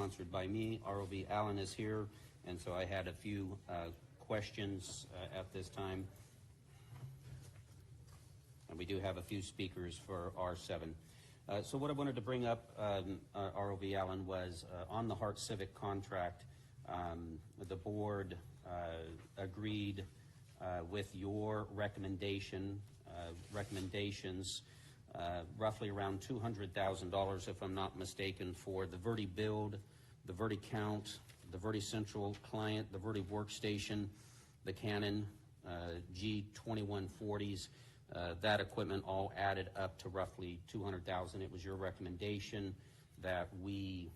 sponsored by me. ROV Allen is here, and so I had a few questions at this time. And we do have a few speakers for R7. So what I wanted to bring up, ROV Allen, was on the Hart Civic contract, the board agreed with your recommendations, roughly around $200,000, if I'm not mistaken, for the Verde build, the Verde count, the Verde central client, the Verde workstation, the Canon G2140s. That equipment all added up to roughly $200,000. It was your recommendation that we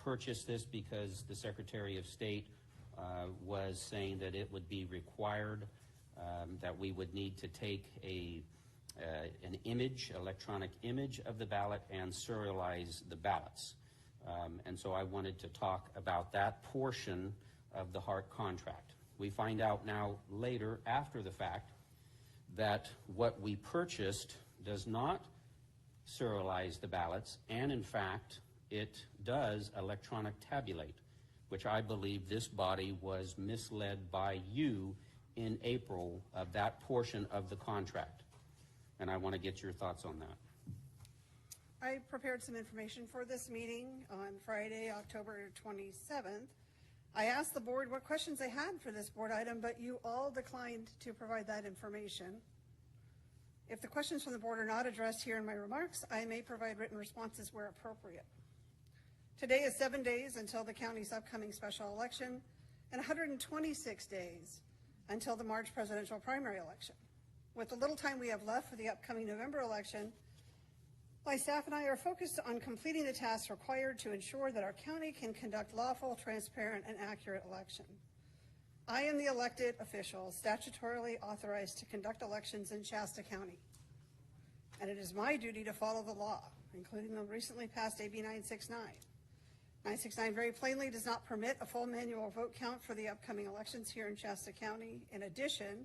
purchase this because the Secretary of State was saying that it would be required, that we would need to take an image, electronic image of the ballot and serialize the ballots. And so I wanted to talk about that portion of the Hart contract. We find out now later, after the fact, that what we purchased does not serialize the ballots, and in fact, it does electronic tabulate, which I believe this body was misled by you in April of that portion of the contract. And I want to get your thoughts on that. I prepared some information for this meeting on Friday, October 27th. I asked the board what questions they had for this board item, but you all declined to provide that information. If the questions from the board are not addressed here in my remarks, I may provide written responses where appropriate. Today is 7 days until the county's upcoming special election and 126 days until the March presidential primary election. With the little time we have left for the upcoming November election, my staff and I are focused on completing the tasks required to ensure that our county can conduct lawful, transparent, and accurate election. I am the elected official statutorily authorized to conduct elections in Shasta County, and it is my duty to follow the law, including the recently passed AB 969. 969 very plainly does not permit a full manual vote count for the upcoming elections here in Shasta County. In addition,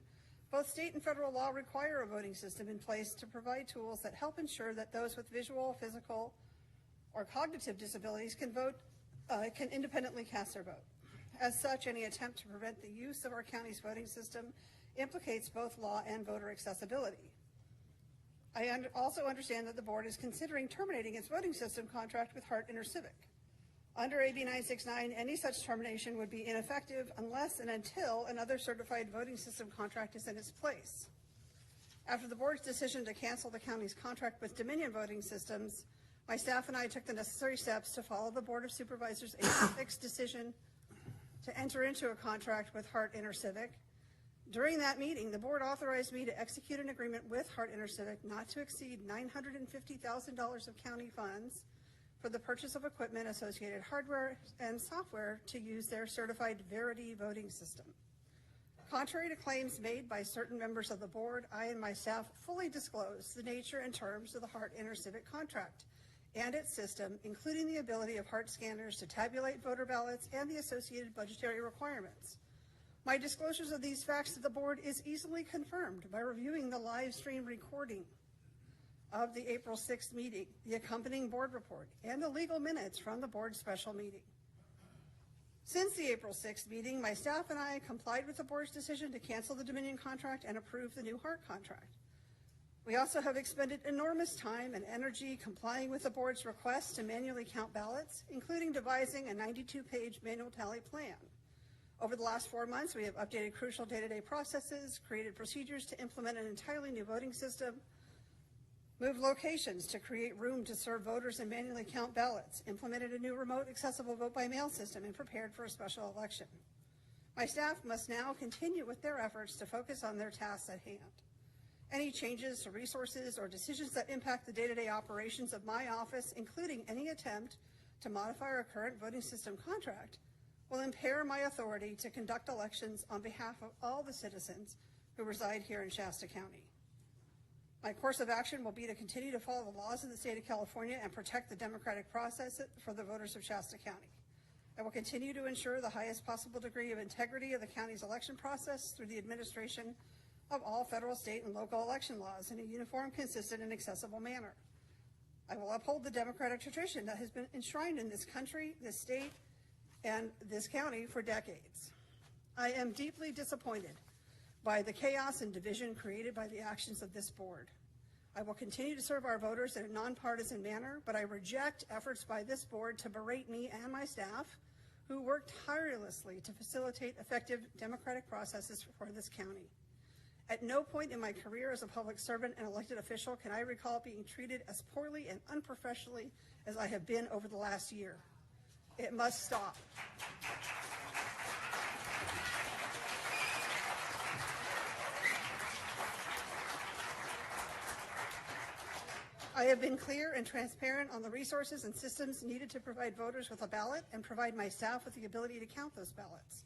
both state and federal law require a voting system in place to provide tools that help ensure that those with visual, physical, or cognitive disabilities can vote, can independently cast their vote. As such, any attempt to prevent the use of our county's voting system implicates both law and voter accessibility. I also understand that the board is considering terminating its voting system contract with Hart InterCivic. Under AB 969, any such termination would be ineffective unless and until another certified voting system contract is in its place. After the board's decision to cancel the county's contract with Dominion Voting Systems, my staff and I took the necessary steps to follow the Board of Supervisors' April 6th decision to enter into a contract with Hart InterCivic. During that meeting, the board authorized me to execute an agreement with Hart InterCivic not to exceed $950,000 of county funds for the purchase of equipment, associated hardware, and software to use their certified Verity voting system. Contrary to claims made by certain members of the board, I and my staff fully disclosed the nature and terms of the Hart InterCivic contract and its system, including the ability of Hart scanners to tabulate voter ballots and the associated budgetary requirements. My disclosures of these facts to the board is easily confirmed by reviewing the live stream recording of the April 6th meeting, the accompanying board report, and the legal minutes from the board's special meeting. Since the April 6th meeting, my staff and I complied with the board's decision to cancel the Dominion contract and approve the new Hart contract. We also have expended enormous time and energy complying with the board's request to manually count ballots, including devising a 92-page manual tally plan. Over the last 4 months, we have updated crucial day-to-day processes, created procedures to implement an entirely new voting system, moved locations to create room to serve voters and manually count ballots, implemented a new remote accessible vote-by-mail system, and prepared for a special election. My staff must now continue with their efforts to focus on their tasks at hand. Any changes to resources or decisions that impact the day-to-day operations of my office, including any attempt to modify our current voting system contract, will impair my authority to conduct elections on behalf of all the citizens who reside here in Shasta County. My course of action will be to continue to follow the laws of the state of California and protect the democratic process for the voters of Shasta County. I will continue to ensure the highest possible degree of integrity of the county's election process through the administration of all federal, state, and local election laws in a uniform, consistent, and accessible manner. I will uphold the democratic tradition that has been enshrined in this country, this state, and this county for decades. I am deeply disappointed by the chaos and division created by the actions of this board. I will continue to serve our voters in a nonpartisan manner, but I reject efforts by this board to berate me and my staff, who worked tirelessly to facilitate effective democratic processes for this county. At no point in my career as a public servant and elected official can I recall being treated as poorly and unprofessionally as I have been over the last year. It must stop. I have been clear and transparent on the resources and systems needed to provide voters with a ballot and provide my staff with the ability to count those ballots.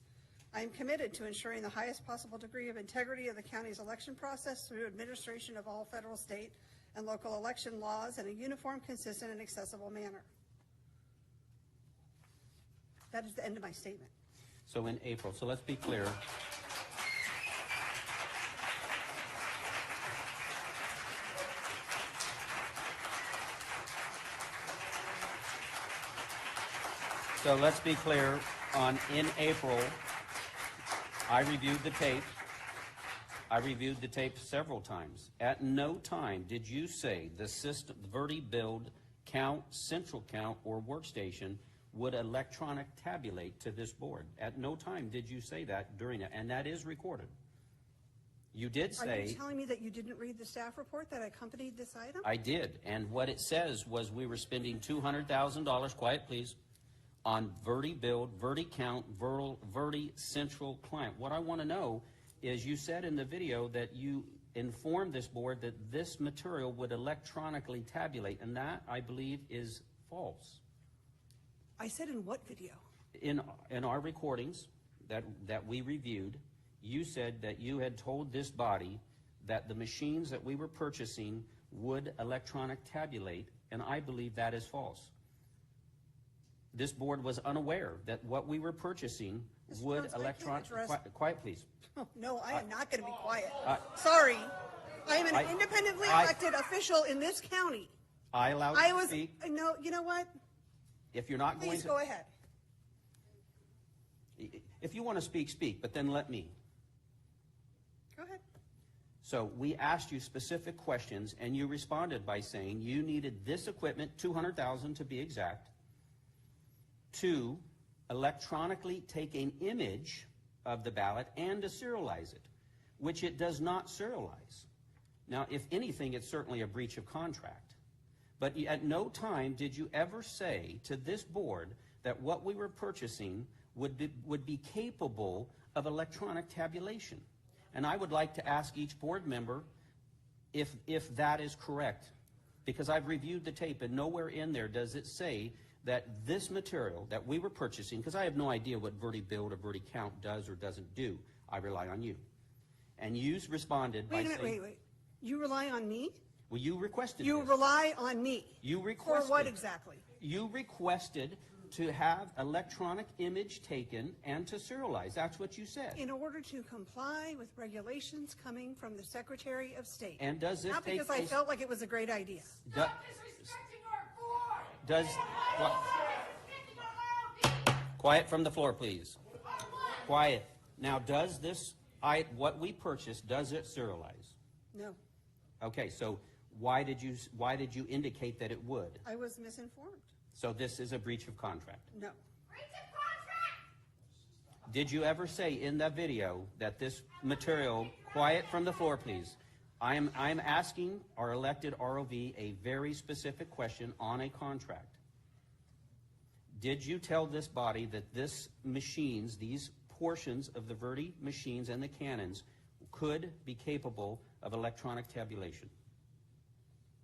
I am committed to ensuring the highest possible degree of integrity of the county's election process through administration of all federal, state, and local election laws in a uniform, consistent, and accessible manner. That is the end of my statement. So in April, so let's be clear. So let's be clear, in April, I reviewed the tape. I reviewed the tape several times. At no time did you say the system, Verde build, count, central count, or workstation would electronic tabulate to this board. At no time did you say that during it, and that is recorded. You did say— Are you telling me that you didn't read the staff report that accompanied this item? I did, and what it says was we were spending $200,000, quiet please, on Verde build, Verde count, Verde central client. What I want to know is, you said in the video that you informed this board that this material would electronically tabulate, and that, I believe, is false. I said in what video? In our recordings that we reviewed, you said that you had told this body that the machines that we were purchasing would electronic tabulate, and I believe that is false. This board was unaware that what we were purchasing would electronic— quiet please. Oh, no, I am not going to be quiet. Sorry. I am an independently elected official in this county. I allowed you to speak. No, you know what? If you're not going to— Please go ahead. If you want to speak, speak, but then let me. Go ahead. So we asked you specific questions, and you responded by saying you needed this equipment, $200,000 to be exact, to electronically take an image of the ballot and to serialize it, which it does not serialize. Now, if anything, it's certainly a breach of contract. But at no time did you ever say to this board that what we were purchasing would be capable of electronic tabulation. And I would like to ask each board member if that is correct, because I've reviewed the tape and nowhere in there does it say that this material that we were purchasing, because I have no idea what Verde build or Verde count does or doesn't do. I rely on you. And you responded by saying— Wait. You rely on me? Well, you requested You this. rely on me. You requested— For what exactly? You requested to have electronic image taken and to serialize. That's what you said. In order to comply with regulations coming from the Secretary of State. And does this Not take because I place— felt like it was a great idea. Stop disrespecting our board! Does— Quiet from the floor, please. Quiet. Now, does this— what we purchased, does it serialize? No, Okay, so why did you indicate that it would? I was misinformed. So this is a breach of contract. No. Breach of contract! Did you ever say in that video that this material— quiet from the floor, please. I'm asking our elected ROV a very specific question on a contract. Did you tell this body that this machines, these portions of the Verde machines and the cannons, could be capable of electronic tabulation?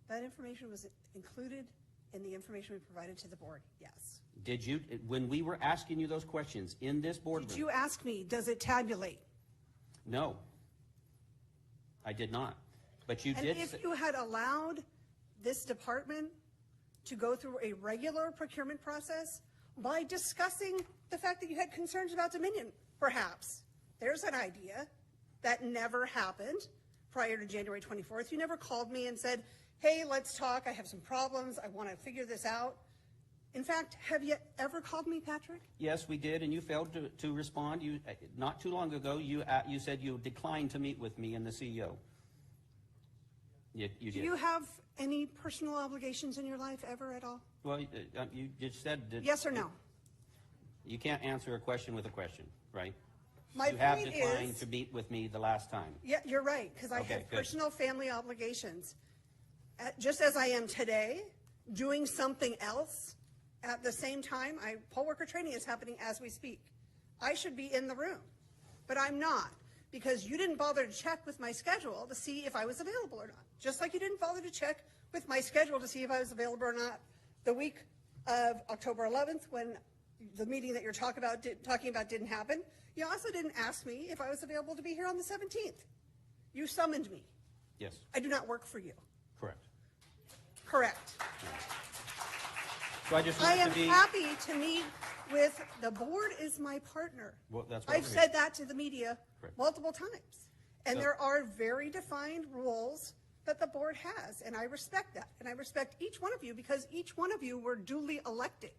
That information was included in the information we provided to the board, yes. Did you, when we were asking you those questions in this boardroom— Did you ask me, does it tabulate? No, I did not. But you And did. if you had allowed this department to go through a regular procurement process by discussing the fact that you had concerns about Dominion, perhaps. There's an idea. That never happened prior to January 24th. You never called me and said, hey, let's talk. I have some problems. I want to figure this out. In fact, have you ever called me, Patrick? Yes, we did, and you failed to respond. You, not too long ago, you said you declined to meet with me and the CEO. You Do did. you have any personal obligations in your life ever at all? Well, you just said that. Yes or no? You can't answer a question with a question, right? My You have point declined is, to meet with me the last time. yeah, you're right, because I Okay, have good. personal family obligations. Just as I am today, doing something else at the same time, poll worker training is happening as we speak. I should be in the room, but I'm not, because you didn't bother to check with my schedule to see if I was available or not. Just like you didn't bother to check with my schedule to see if I was available or not the week of October 11th when the meeting that you're talking about didn't happen. You also didn't ask me if I was available to be here on the 17th. You summoned me. Yes, I do not work for you. correct. Correct. So I just I want am to be. happy to meet with, the board is my partner. Well, that's what I've we're said that to the media Correct. multiple times. And So- there are very defined rules that the board has, and I respect that. And I respect each one of you because each one of you were duly elected.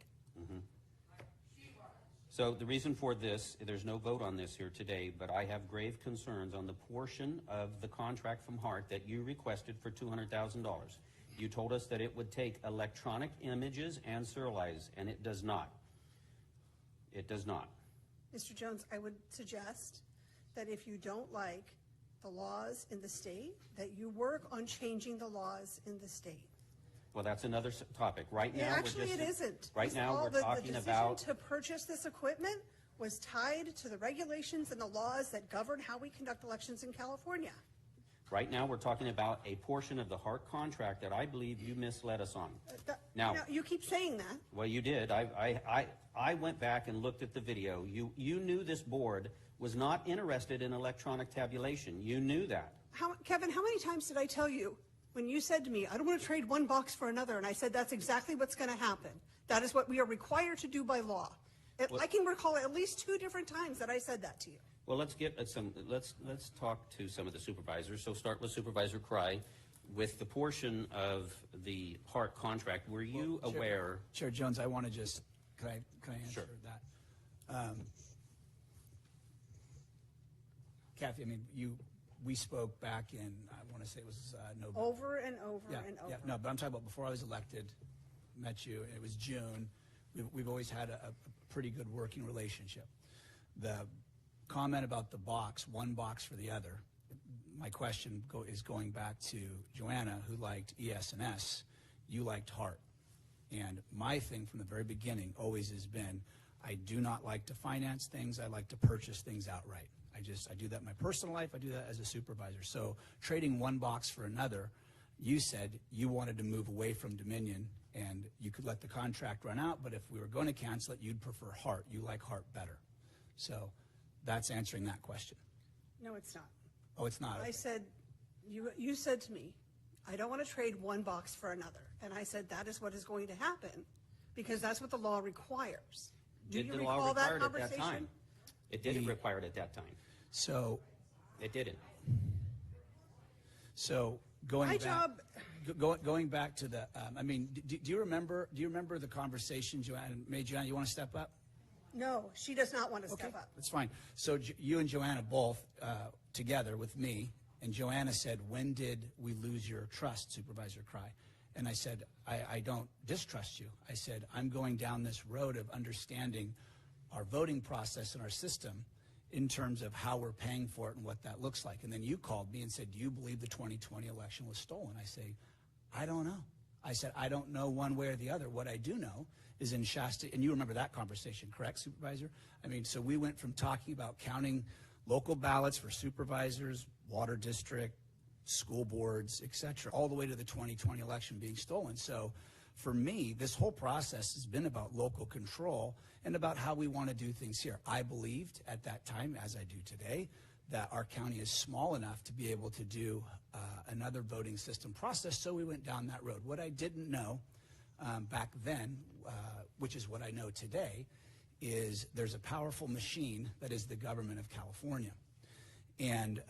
So the reason for this, there's no vote on this here today, but I have grave concerns on the portion of the contract from Hart that you requested for $200,000. You told us that it would take electronic images and serialize, and it does not. It does not. Mr. Jones, I would suggest that if you don't like the laws in the state, that you work on changing the laws in the state. Well, that's another topic. Right now, we're Actually, just. it isn't. Right It's now, all we're talking about. The decision to purchase this equipment was tied to the regulations and the laws that govern how we conduct elections in California. Right now, we're talking about a portion of the Hart contract that I believe you misled us on. Now, You keep saying that. well, you did. I went back and looked at the video. You knew this board was not interested in electronic tabulation. You knew that. Kevin, how many times did I tell you when you said to me, I don't want to trade one box for another, and I said that's exactly what's going to happen. That is what we are required to do by law. I can recall at least 2 different times that I said that to you. Well, let's get at let's talk to some of the supervisors. So start with Supervisor Cry. With the portion of the Hart contract, were you aware? Chair Jones, I want to just, can I answer Sure. that? Kathy, I mean, we spoke back in, I want to say it was November. Over and over Yeah, and over. yeah, no, but I'm talking about before I was elected, met you, it was June. We've always had a pretty good working relationship. The comment about the box, one box for the other, my question is going back to Joanna, who liked ES&S, you liked Hart. And my thing from the very beginning always has been, I do not like to finance things, I like to purchase things outright. I do that in my personal life, I do that as a supervisor. So trading one box for another, you said you wanted to move away from Dominion and you could let the contract run out, but if we were going to cancel it, you'd prefer Hart. You like Hart better. So that's answering that question. No, it's not. Oh, it's not? I said, you said to me, I don't want to trade one box for another. And I said, that is what is going to happen because that's what the law requires. Do Did you the law recall that require it at that conversation? time? It didn't require it at that time. So, It didn't. going My back, job- going back to the, I mean, do you remember the conversation, Joanna? Joanna, you want to step up? No, she does not want to step up. That's fine. So you and Joanna both together with me, and Joanna said, when did we lose your trust, Supervisor Cry? And I said, I don't distrust you. I said, I'm going down this road of understanding our voting process and our system in terms of how we're paying for it and what that looks like. And then you called me and said, do you believe the 2020 election was stolen? I say, I don't know. I said, I don't know one way or the other. What I do know is in Shasta, and you remember that conversation, correct, Supervisor? I mean, so we went from talking about counting local ballots for supervisors, water district, school boards, et cetera, all the way to the 2020 election being stolen. So for me, this whole process has been about local control and about how we want to do things here. I believed at that time, as I do today, that our county is small enough to be able to do another voting system process, so we went down that road. What I didn't know back then, which is what I know today, is there's a powerful machine that is the government of California. And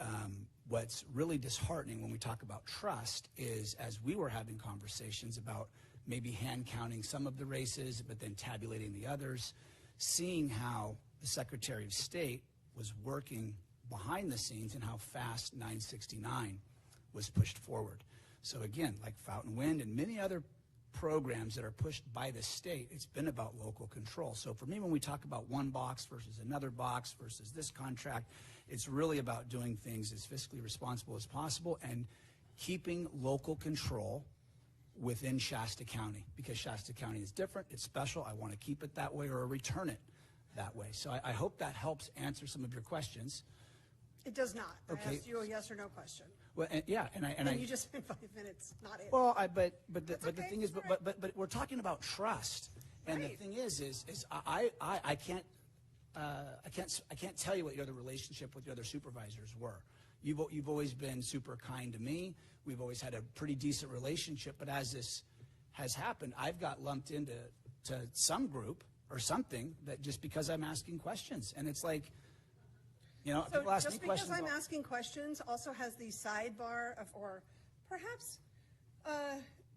what's really disheartening when we talk about trust is, as we were having conversations about maybe hand counting some of the races, but then tabulating the others, seeing how the Secretary of State was working behind the scenes and how fast 969 was pushed forward. So again, like Fountain Wind and many other programs that are pushed by the state, it's been about local control. So for me, when we talk about one box versus another box versus this contract, it's really about doing things as fiscally responsible as possible and keeping local control within Shasta County, because Shasta County is different, it's special, I want to keep it that way or return it that way. So I hope that helps answer some of your questions. It does not. Okay. I asked you a yes or no question. Well, yeah, And you just spent 5 minutes, not it. Well, but the okay, thing is, it's all but we're talking about trust, and Right. the thing is I can't tell you what your other relationship with the other supervisors were. You've always been super kind to me. We've always had a pretty decent relationship, but as this has happened, I've got lumped into some group or something that just because I'm asking questions, and it's like, you know, So people ask me just because questions. I'm asking questions also has the sidebar of, or perhaps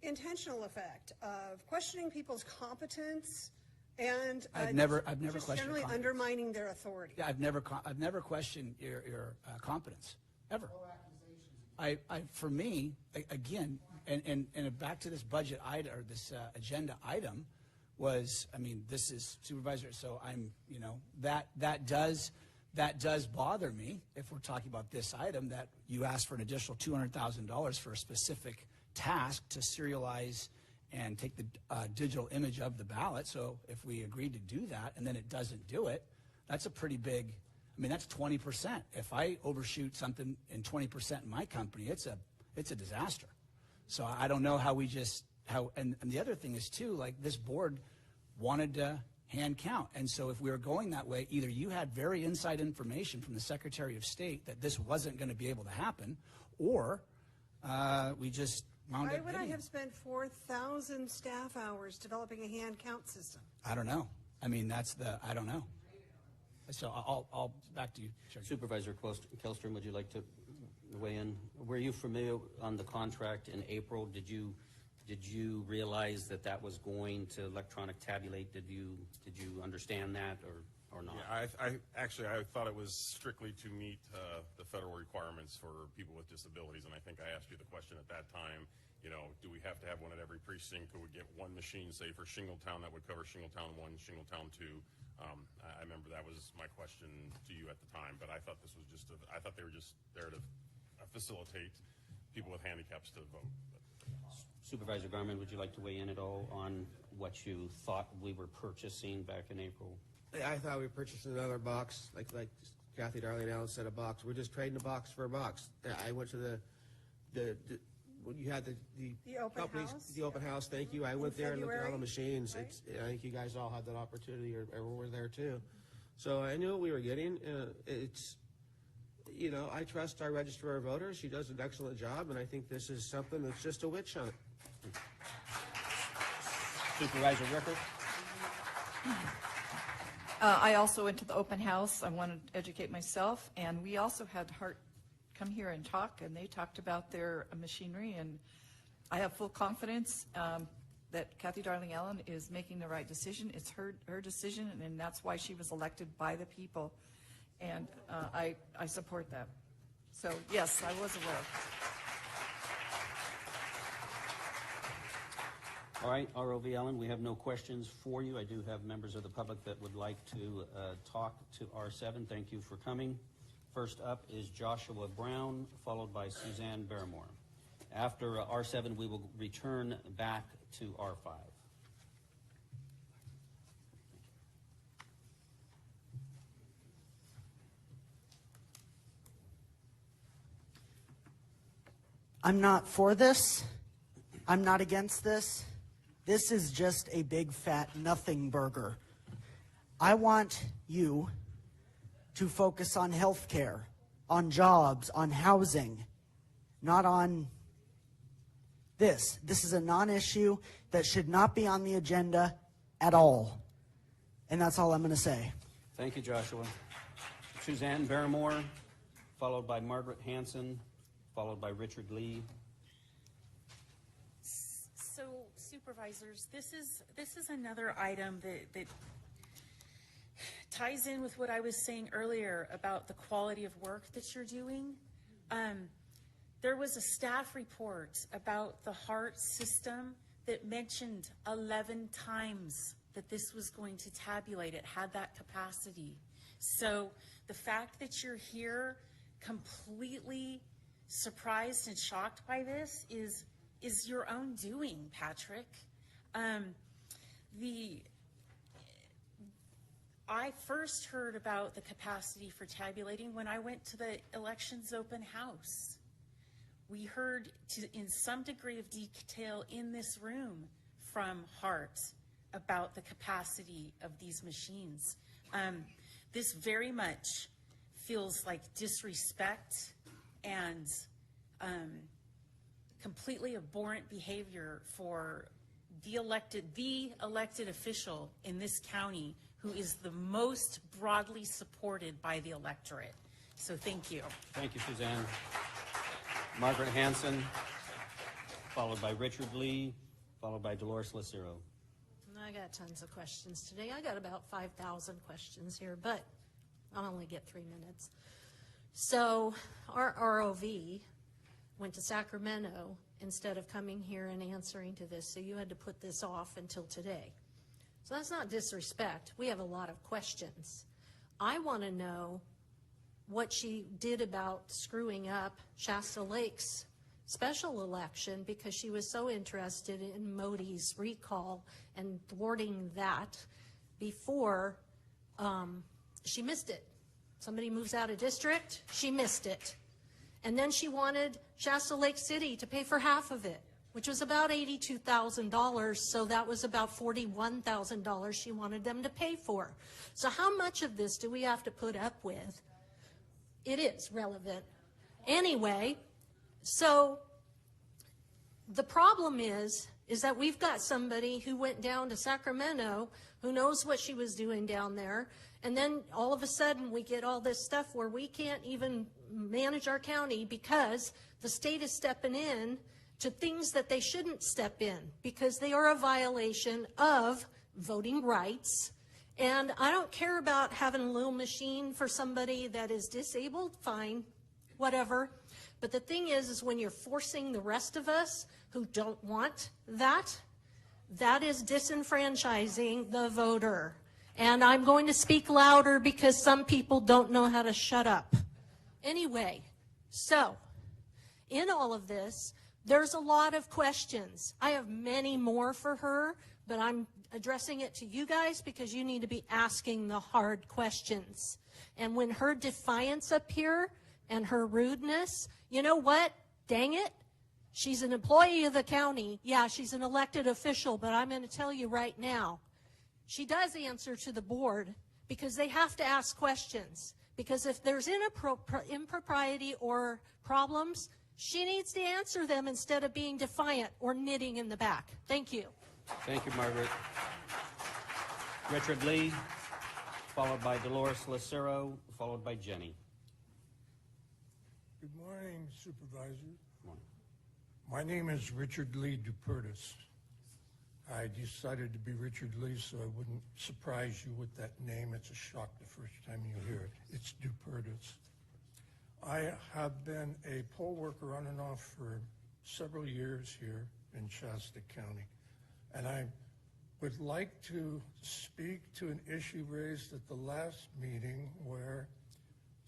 intentional effect of questioning people's competence and I've never just questioned generally competence. undermining their authority. Yeah, I've never questioned your competence ever. For me, again, and back to this budget item or this agenda item was, I mean, this is supervisor, so I'm, you know, that does bother me if we're talking about this item, that you asked for an additional $200,000 for a specific task to serialize and take the digital image of the ballot. So if we agreed to do that and then it doesn't do it, that's a pretty big, I mean, that's 20%. If I overshoot something in 20% in my company, it's a disaster. So I don't know how we just, and the other thing is too, like this board wanted to hand count. And so if we were going that way, either you had very inside information from the Secretary of State that this wasn't going to be able to happen, or we just wound Why up would I getting have spent 4,000 staff hours developing a hand count system? I don't know. I mean, I don't know. So I'll back to you, Chair. Supervisor Kellstrom, would you like to weigh in? Were you familiar on the contract in April? Did you realize that was going to electronic tabulate? Did you understand that or not? Yeah, I thought it was strictly to meet the federal requirements for people with disabilities, and I think I asked you the question at that time. You know, do we have to have one at every precinct? Could we get one machine, say for Shingletown, that would cover Shingletown 1, Shingletown 2? I remember that was my question to you at the time, but I thought this was I thought they were just there to facilitate people with handicaps to vote. Supervisor Garman, would you like to weigh in at all on what you thought we were purchasing back in April? I thought we purchased another box, like Kathy Darling Allen said, a box. We're just trading a box for a box. I went to when you had The open companies, house? the open house. Thank you. I went there and looked at all the February, machines. right? I think you guys all had that opportunity, or everyone were there too. So I knew what we were getting. You know, I trust our registrar of voters. She does an excellent job, and I think this is something that's just a witch hunt. Supervisor Rickert? I also went to the open house. I wanted to educate myself, and we also had Hart come here and talk, and they talked about their machinery, and I have full confidence that Kathy Darling Allen is making the right decision. It's her decision, and that's why she was elected by the people, and I support that. So yes, I was aware. All right, ROV Allen, we have no questions for you. I do have members of the public that would like to talk to R7. Thank you for coming. First up is Joshua Brown, followed by Suzanne Barrymore. After R7, we will return back to R5. I'm not for this. I'm not against this. This is just a big fat nothing burger. I want you to focus on health care, on jobs, on housing, not on this. This is a non-issue that should not be on the agenda at all. And that's all I'm going to say. Thank you, Joshua. Suzanne Barrymore, followed by Margaret Hanson, followed by Richard Lee. So, Supervisors, this is another item that ties in with what I was saying earlier about the quality of work that you're doing. There was a staff report about the HART system that mentioned 11 times that this was going to tabulate. It had that capacity. So the fact that you're here completely surprised and shocked by this is your own doing, Patrick. I first heard about the capacity for tabulating when I went to the elections open house. We heard in some degree of detail in this room from HART about the capacity of these machines. This very much feels like disrespect and completely abhorrent behavior for the elected official in this county who is the most broadly supported by the electorate. So thank you. Thank you, Suzanne. Margaret Hanson, followed by Richard Lee, followed by Dolores Lucero. I got tons of questions today. I got about 5,000 questions here, but I'll only get 3 minutes. So our ROV went to Sacramento instead of coming here and answering to this, so you had to put this off until today. So that's not disrespect. We have a lot of questions. I want to know what she did about screwing up Shasta Lake's special election because she was so interested in Modi's recall and thwarting that before she missed it. Somebody moves out of district, she missed it. And then she wanted Shasta Lake City to pay for half of it, which was about $82,000, so that was about $41,000 she wanted them to pay for. So how much of this do we have to put up with? It is relevant. Anyway, so the problem is that we've got somebody who went down to Sacramento who knows what she was doing down there, and then all of a sudden we get all this stuff where we can't even manage our county because the state is stepping in to things that they shouldn't step in because they are a violation of voting rights. And I don't care about having a little machine for somebody that is disabled, fine, whatever. But the thing is when you're forcing the rest of us who don't want that, that is disenfranchising the voter. And I'm going to speak louder because some people don't know how to shut up. Anyway, so in all of this, there's a lot of questions. I have many more for her, but I'm addressing it to you guys because you need to be asking the hard questions. And when her defiance up here and her rudeness, you know what? Dang it. She's an employee of the county. Yeah, she's an elected official, but I'm going to tell you right now, she does answer to the board because they have to ask questions. Because if there's impropriety or problems, she needs to answer them instead of being defiant or knitting in the back. Thank you. Thank you, Margaret. Richard Lee, followed by Dolores Lucero, followed by Jenny. Good morning, Supervisor. Good morning. My name is Richard Lee Dupertis. I decided to be Richard Lee so I wouldn't surprise you with that name. It's a shock the first time you hear it. It's Dupertis. I have been a poll worker on and off for several years here in Shasta County, and I would like to speak to an issue raised at the last meeting where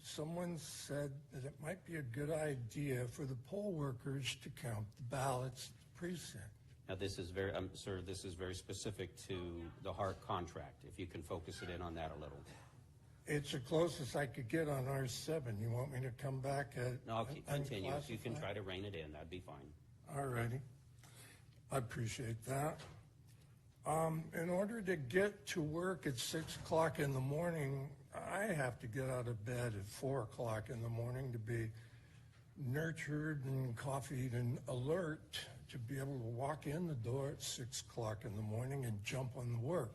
someone said that it might be a good idea for the poll workers to count the ballots at the precinct. Now, this is very, sir, this is very specific to the HART contract. If you can focus it in on that a little. It's the closest I could get on R7. You want me to come back at No, I'll continue. If you can unclassified? try to rein it in, that'd be fine. All righty. I appreciate that. In order to get to work at 6 o'clock in the morning, I have to get out of bed at 4 o'clock in the morning to be nurtured and coffeed and alert to be able to walk in the door at 6 o'clock in the morning and jump on the work.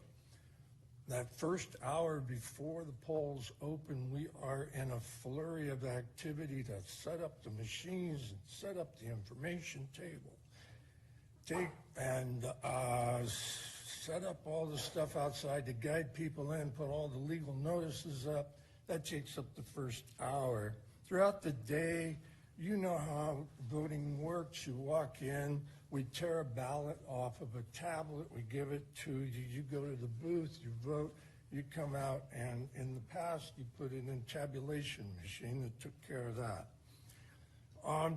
That first hour before the polls open, we are in a flurry of activity to set up the machines and set up the information table. take and set up all the stuff outside to guide people in, put all the legal notices up. That takes up the first hour. Throughout the day, you know how voting works. You walk in, we tear a ballot off of a tablet, we give it to you, you go to the booth, you vote, you come out, and in the past, you put it in a tabulation machine that took care of that.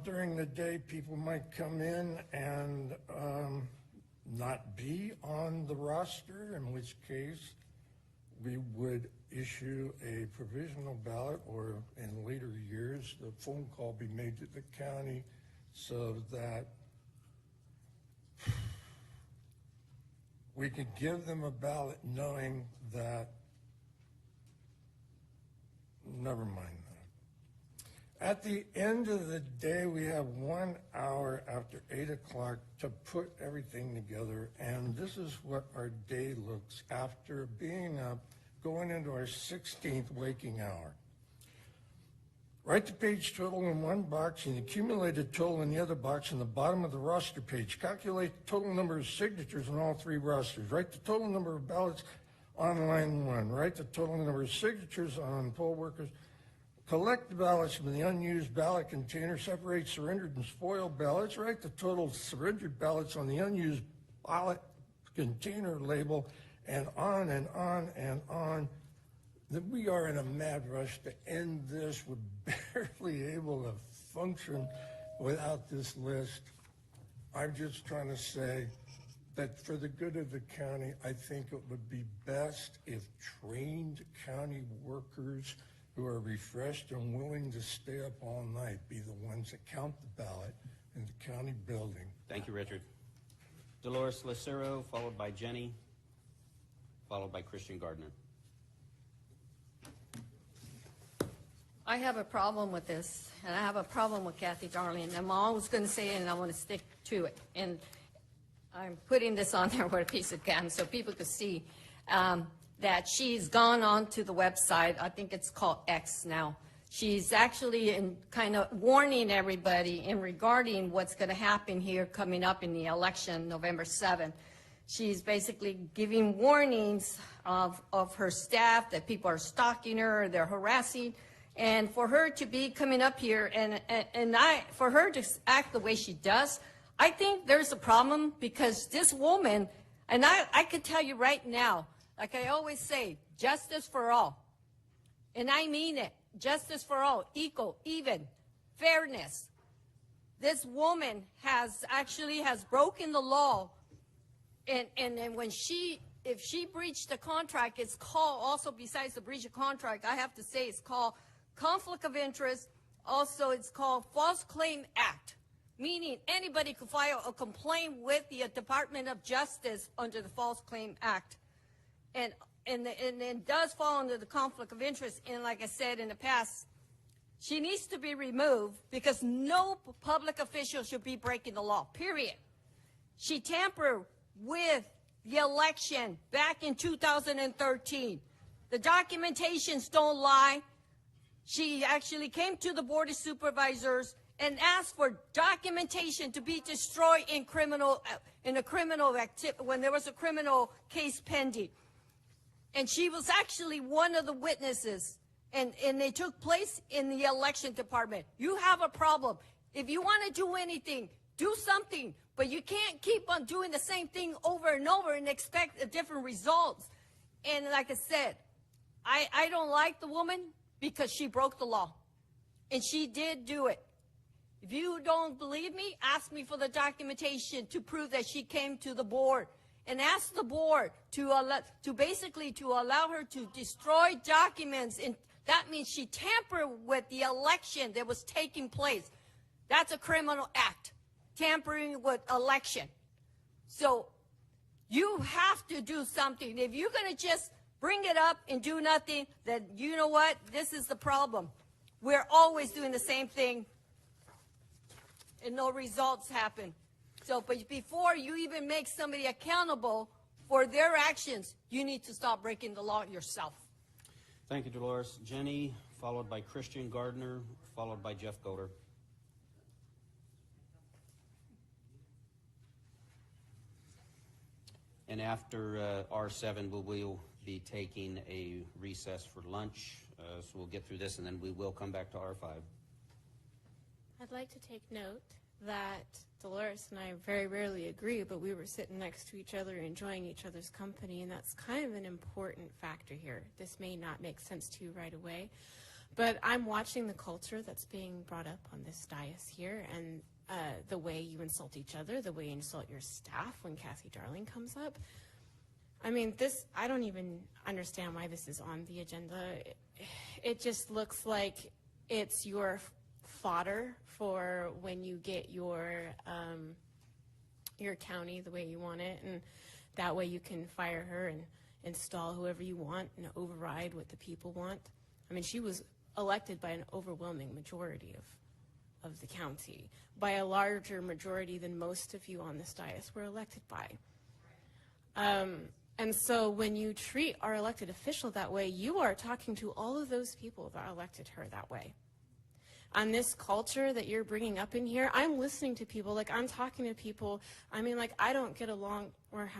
During the day, people might come in and not be on the roster, in which case we would issue a provisional ballot, or in later years, the phone call be made to the county so that we could give them a ballot knowing that, never mind that. At the end of the day, we have 1 hour after 8 o'clock to put everything together, and this is what our day looks after being up, going into our 16th waking hour. Write the page total in one box and accumulated total in the other box in the bottom of the roster page. Calculate the total number of signatures on all three rosters. Write the total number of ballots on line one. Write the total number of signatures on poll workers. Collect the ballots from the unused ballot container. Separate surrendered and spoiled ballots. Write the total surrendered ballots on the unused ballot container label, and on and on and on. That we are in a mad rush to end this. We're barely able to function without this list. I'm just trying to say that for the good of the county, I think it would be best if trained county workers who are refreshed and willing to stay up all night be the ones that count the ballot in the county building. Thank you, Richard. Dolores Lucero, followed by Jenny, followed by Christian Gardner. I have a problem with this, and I have a problem with Kathy Darling. I'm always going to say it, and I want to stick to it. And I'm putting this on there with a piece of can so people can see that she's gone on to the website. I think it's called X now. She's actually kind of warning everybody in regarding what's going to happen here coming up in the election, November 7th. She's basically giving warnings of her staff that people are stalking her, they're harassing. And for her to be coming up here for her to act the way she does, I think there's a problem, because this woman, and I can tell you right now, like I always say, justice for all. And I mean it, justice for all, equal, even, fairness. This woman has broken the law, and when if she breached the contract, it's called, also besides the breach of contract, I have to say it's called conflict of interest. Also, it's called False Claim Act, meaning anybody could file a complaint with the Department of Justice under the False Claim Act. And it does fall under the conflict of interest. And like I said in the past, she needs to be removed, because no public official should be breaking the law, period. She tampered with the election back in 2013. The documentations don't lie. She actually came to the Board of Supervisors and asked for documentation to be destroyed in a criminal activity, when there was a criminal case pending. And she was actually one of the witnesses, and they took place in the election department. You have a problem. If you want to do anything, do something, but you can't keep on doing the same thing over and over and expect different results. And like I said, I don't like the woman, because she broke the law, and she did do it. If you don't believe me, ask me for the documentation to prove that she came to the board, and ask the board to allow her to destroy documents. And that means she tampered with the election that was taking place. That's a criminal act, tampering with election. So you have to do something. If you're going to just bring it up and do nothing, then you know what? This is the problem. We're always doing the same thing, and no results happen. So, but before you even make somebody accountable for their actions, you need to stop breaking the law yourself. Thank you, Dolores. Jenny, followed by Christian Gardner, followed by Jeff Golder. And after R7, we will be taking a recess for lunch. So we'll get through this, and then we will come back to R5. I'd like to take note that Dolores and I very rarely agree, but we were sitting next to each other, enjoying each other's company, and that's kind of an important factor here. This may not make sense to you right away, but I'm watching the culture that's being brought up on this dais here, and the way you insult each other, the way you insult your staff when Kathy Darling comes up. I mean, I don't even understand why this is on the agenda. It just looks like it's your fodder for when you get your county the way you want it, and that way you can fire her and install whoever you want and override what the people want. I mean, she was elected by an overwhelming majority of the county, by a larger majority than most of you on this dais were elected by. And so when you treat our elected official that way, you are talking to all of those people that elected her that way. On this culture that you're bringing up in here, I'm listening to people, like I'm talking to people, I mean, like I don't get along, or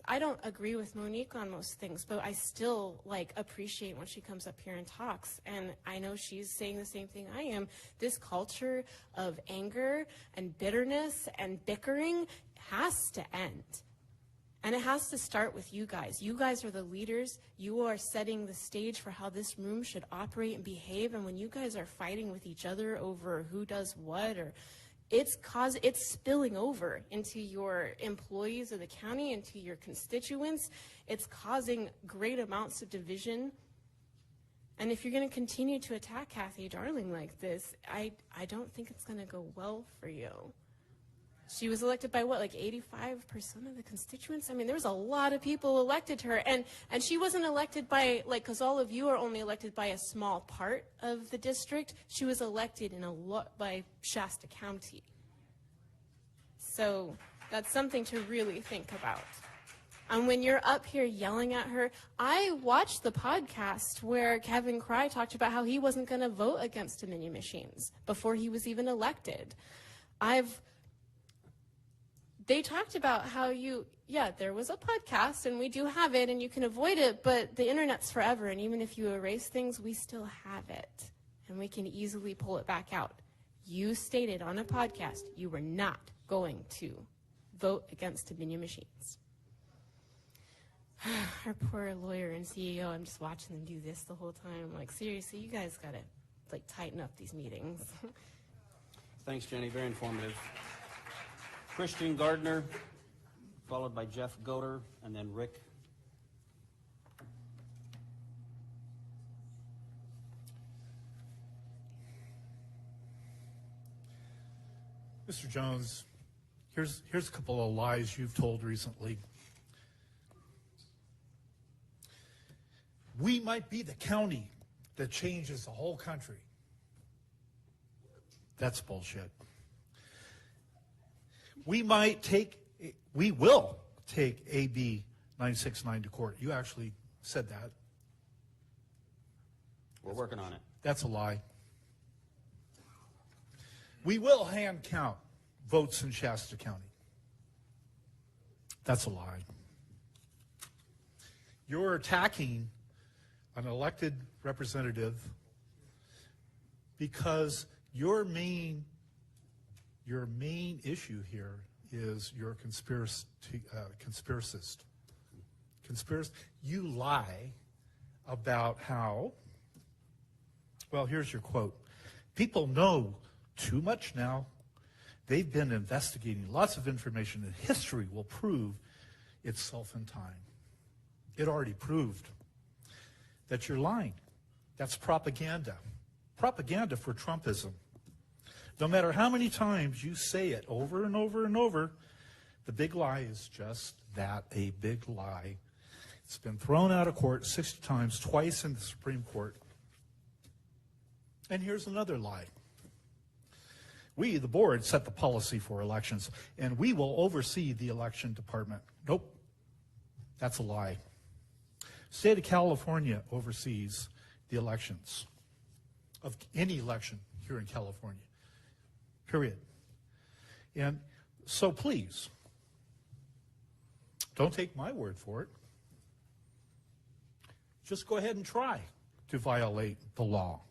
I don't agree with Monique on most things, but I still like appreciate when she comes up here and talks, and I know she's saying the same thing I am. This culture of anger and bitterness and bickering has to end. And it has to start with you guys. You guys are the leaders. You are setting the stage for how this room should operate and behave. And when you guys are fighting with each other over who does what, or it's spilling over into your employees of the county, into your constituents. It's causing great amounts of division. And if you're going to continue to attack Kathy Darling like this, I don't think it's going to go well for you. She was elected by what, like 85% of the constituents? I mean, there was a lot of people elected her, and she wasn't elected by, like, because all of you are only elected by a small part of the district. She was elected by Shasta County. So that's something to really think about. And when you're up here yelling at her, I watched the podcast where Kevin Cry talked about how he wasn't going to vote against Dominion machines before he was even elected. They talked about how there was a podcast, and we do have it, and you can avoid it, but the internet's forever, and even if you erase things, we still have it, and we can easily pull it back out. You stated on a podcast you were not going to vote against Dominion machines. Our poor lawyer and CEO, I'm just watching them do this the whole time. I'm like, seriously, you guys got to, like, tighten up these meetings. Thanks, Jenny. Very informative. Christian Gardner, followed by Jeff Goder, and then Rick. Mr. Jones, here's a couple of lies you've told recently. We might be the county that changes the whole country. That's bullshit. We will take AB 969 to court. You actually said that. We're working on it. That's a lie. We will hand count votes in Shasta County. That's a lie. You're attacking an elected representative because your main issue here is you're a conspiracist. You lie about how, well, here's your quote. People know too much now. They've been investigating lots of information, and history will prove itself in time. It already proved that you're lying. That's propaganda. Propaganda for Trumpism. No matter how many times you say it over and over and over, the big lie is just that, a big lie. It's been thrown out of court 60 times, twice in the Supreme Court. And here's another lie. We, the board, set the policy for elections, and we will oversee the election department. Nope, that's a lie. State of California oversees the elections of any election here in California. Period. And so please, Don't take my word for it. Just go ahead and try to violate the law.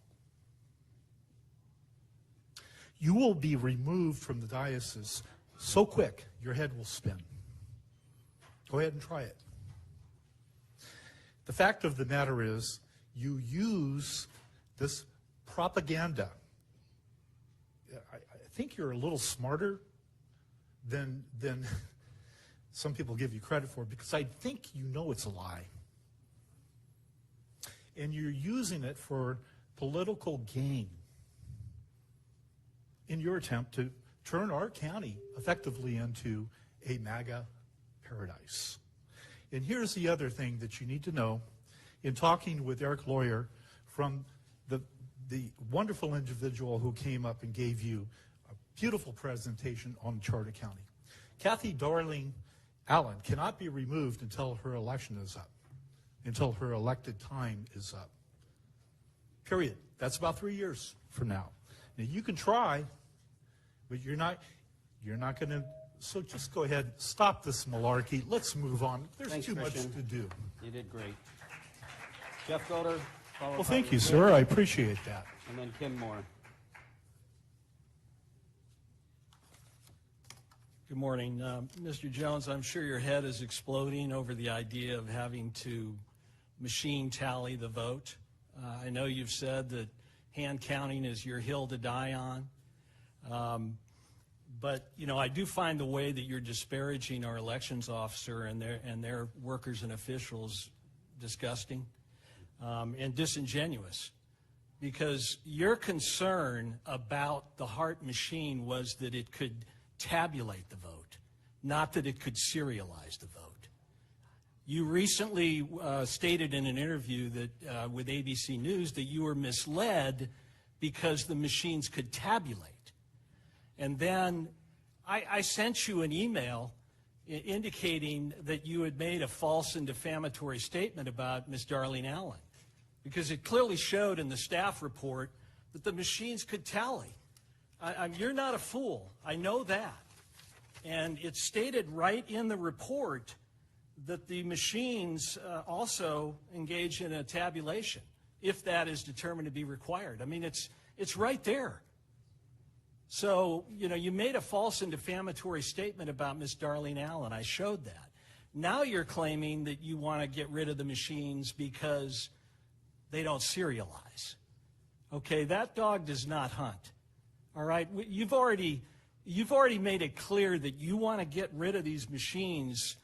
You will be removed from the diocese so quick, your head will spin. Go ahead and try it. The fact of the matter is, you use this propaganda. I think you're a little smarter than some people give you credit for, because I think you know it's a lie. And you're using it for political gain in your attempt to turn our county effectively into a MAGA paradise. And here's the other thing that you need to know in talking with Eric Lawyer, from the wonderful individual who came up and gave you a beautiful presentation on Charter County. Kathy Darling Allen cannot be removed until her election is up, until her elected time is up. Period. That's about 3 years from now. Now you can try, but you're not going to. So just go ahead, stop this malarkey. Let's move on. There's Thanks, too Christian. much to do. You did great. Jeff Golder, followed Well, by thank you, Rick, sir. I appreciate that. And then Kim Moore. Good morning. Mr. Jones, I'm sure your head is exploding over the idea of having to machine tally the vote. I know you've said that hand counting is your hill to die on. But, you know, I do find the way that you're disparaging our elections officer and their workers and officials disgusting and disingenuous, because your concern about the Hart machine was that it could tabulate the vote, not that it could serialize the vote. You recently stated in an interview that with ABC News that you were misled because the machines could tabulate. And then I sent you an email indicating that you had made a false and defamatory statement about Ms. Darlene Allen, because it clearly showed in the staff report that the machines could tally. You're not a fool. I know that. And it's stated right in the report that the machines also engage in a tabulation, if that is determined to be required. I mean, it's right there. So, you know, you made a false and defamatory statement about Ms. Darlene Allen. I showed that. Now you're claiming that you want to get rid of the machines because they don't serialize. Okay, that dog does not hunt. All right, you've already made it clear that you want to get rid of these machines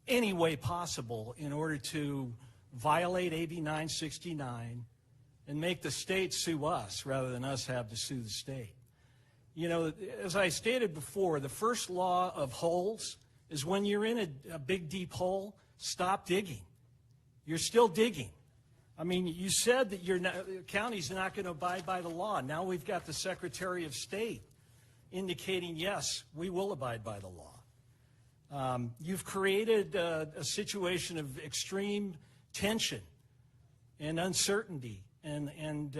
any way possible in order to violate AB 969 and make the state sue us rather than us have to sue the state. You know, as I stated before, the first law of holes is when you're in a big, deep hole, stop digging. You're still digging. I mean, you said that your county's not going to abide by the law. Now we've got the Secretary of State indicating, yes, we will abide by the law. You've created a situation of extreme tension and uncertainty and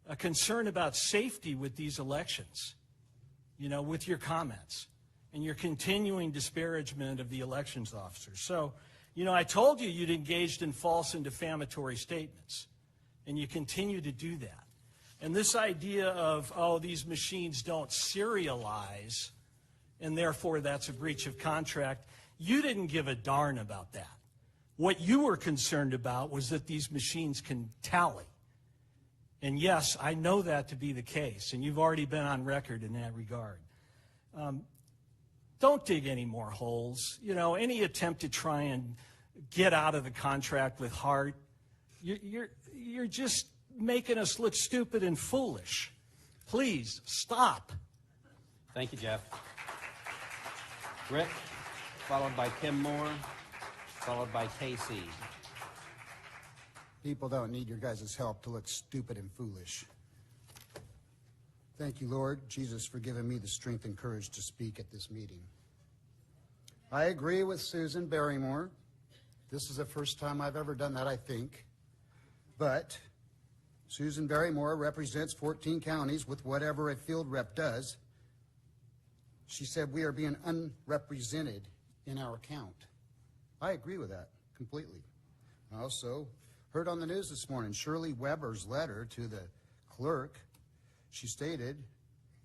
a concern about safety with these elections, you know, with your comments and your continuing disparagement of the elections officers. So, you know, I told you you'd engaged in false and defamatory statements, and you continue to do that. And this idea of, oh, these machines don't serialize, and therefore that's a breach of contract, you didn't give a darn about that. What you were concerned about was that these machines can tally. And yes, I know that to be the case, and you've already been on record in that regard. Don't dig any more holes. You know, any attempt to try and get out of the contract with Hart, you're just making us look stupid and foolish. Please, stop. Thank you, Jeff. Rick, followed by Kim Moore, followed by Casey. People don't need your guys' help to look stupid and foolish. Thank you, Lord Jesus, for giving me the strength and courage to speak at this meeting. I agree with Susan Barrymore. This is the first time I've ever done that, I think. But Susan Barrymore represents 14 counties with whatever a field rep does. She said we are being unrepresented in our count. I agree with that completely. I also heard on the news this morning Shirley Weber's letter to the clerk. She stated,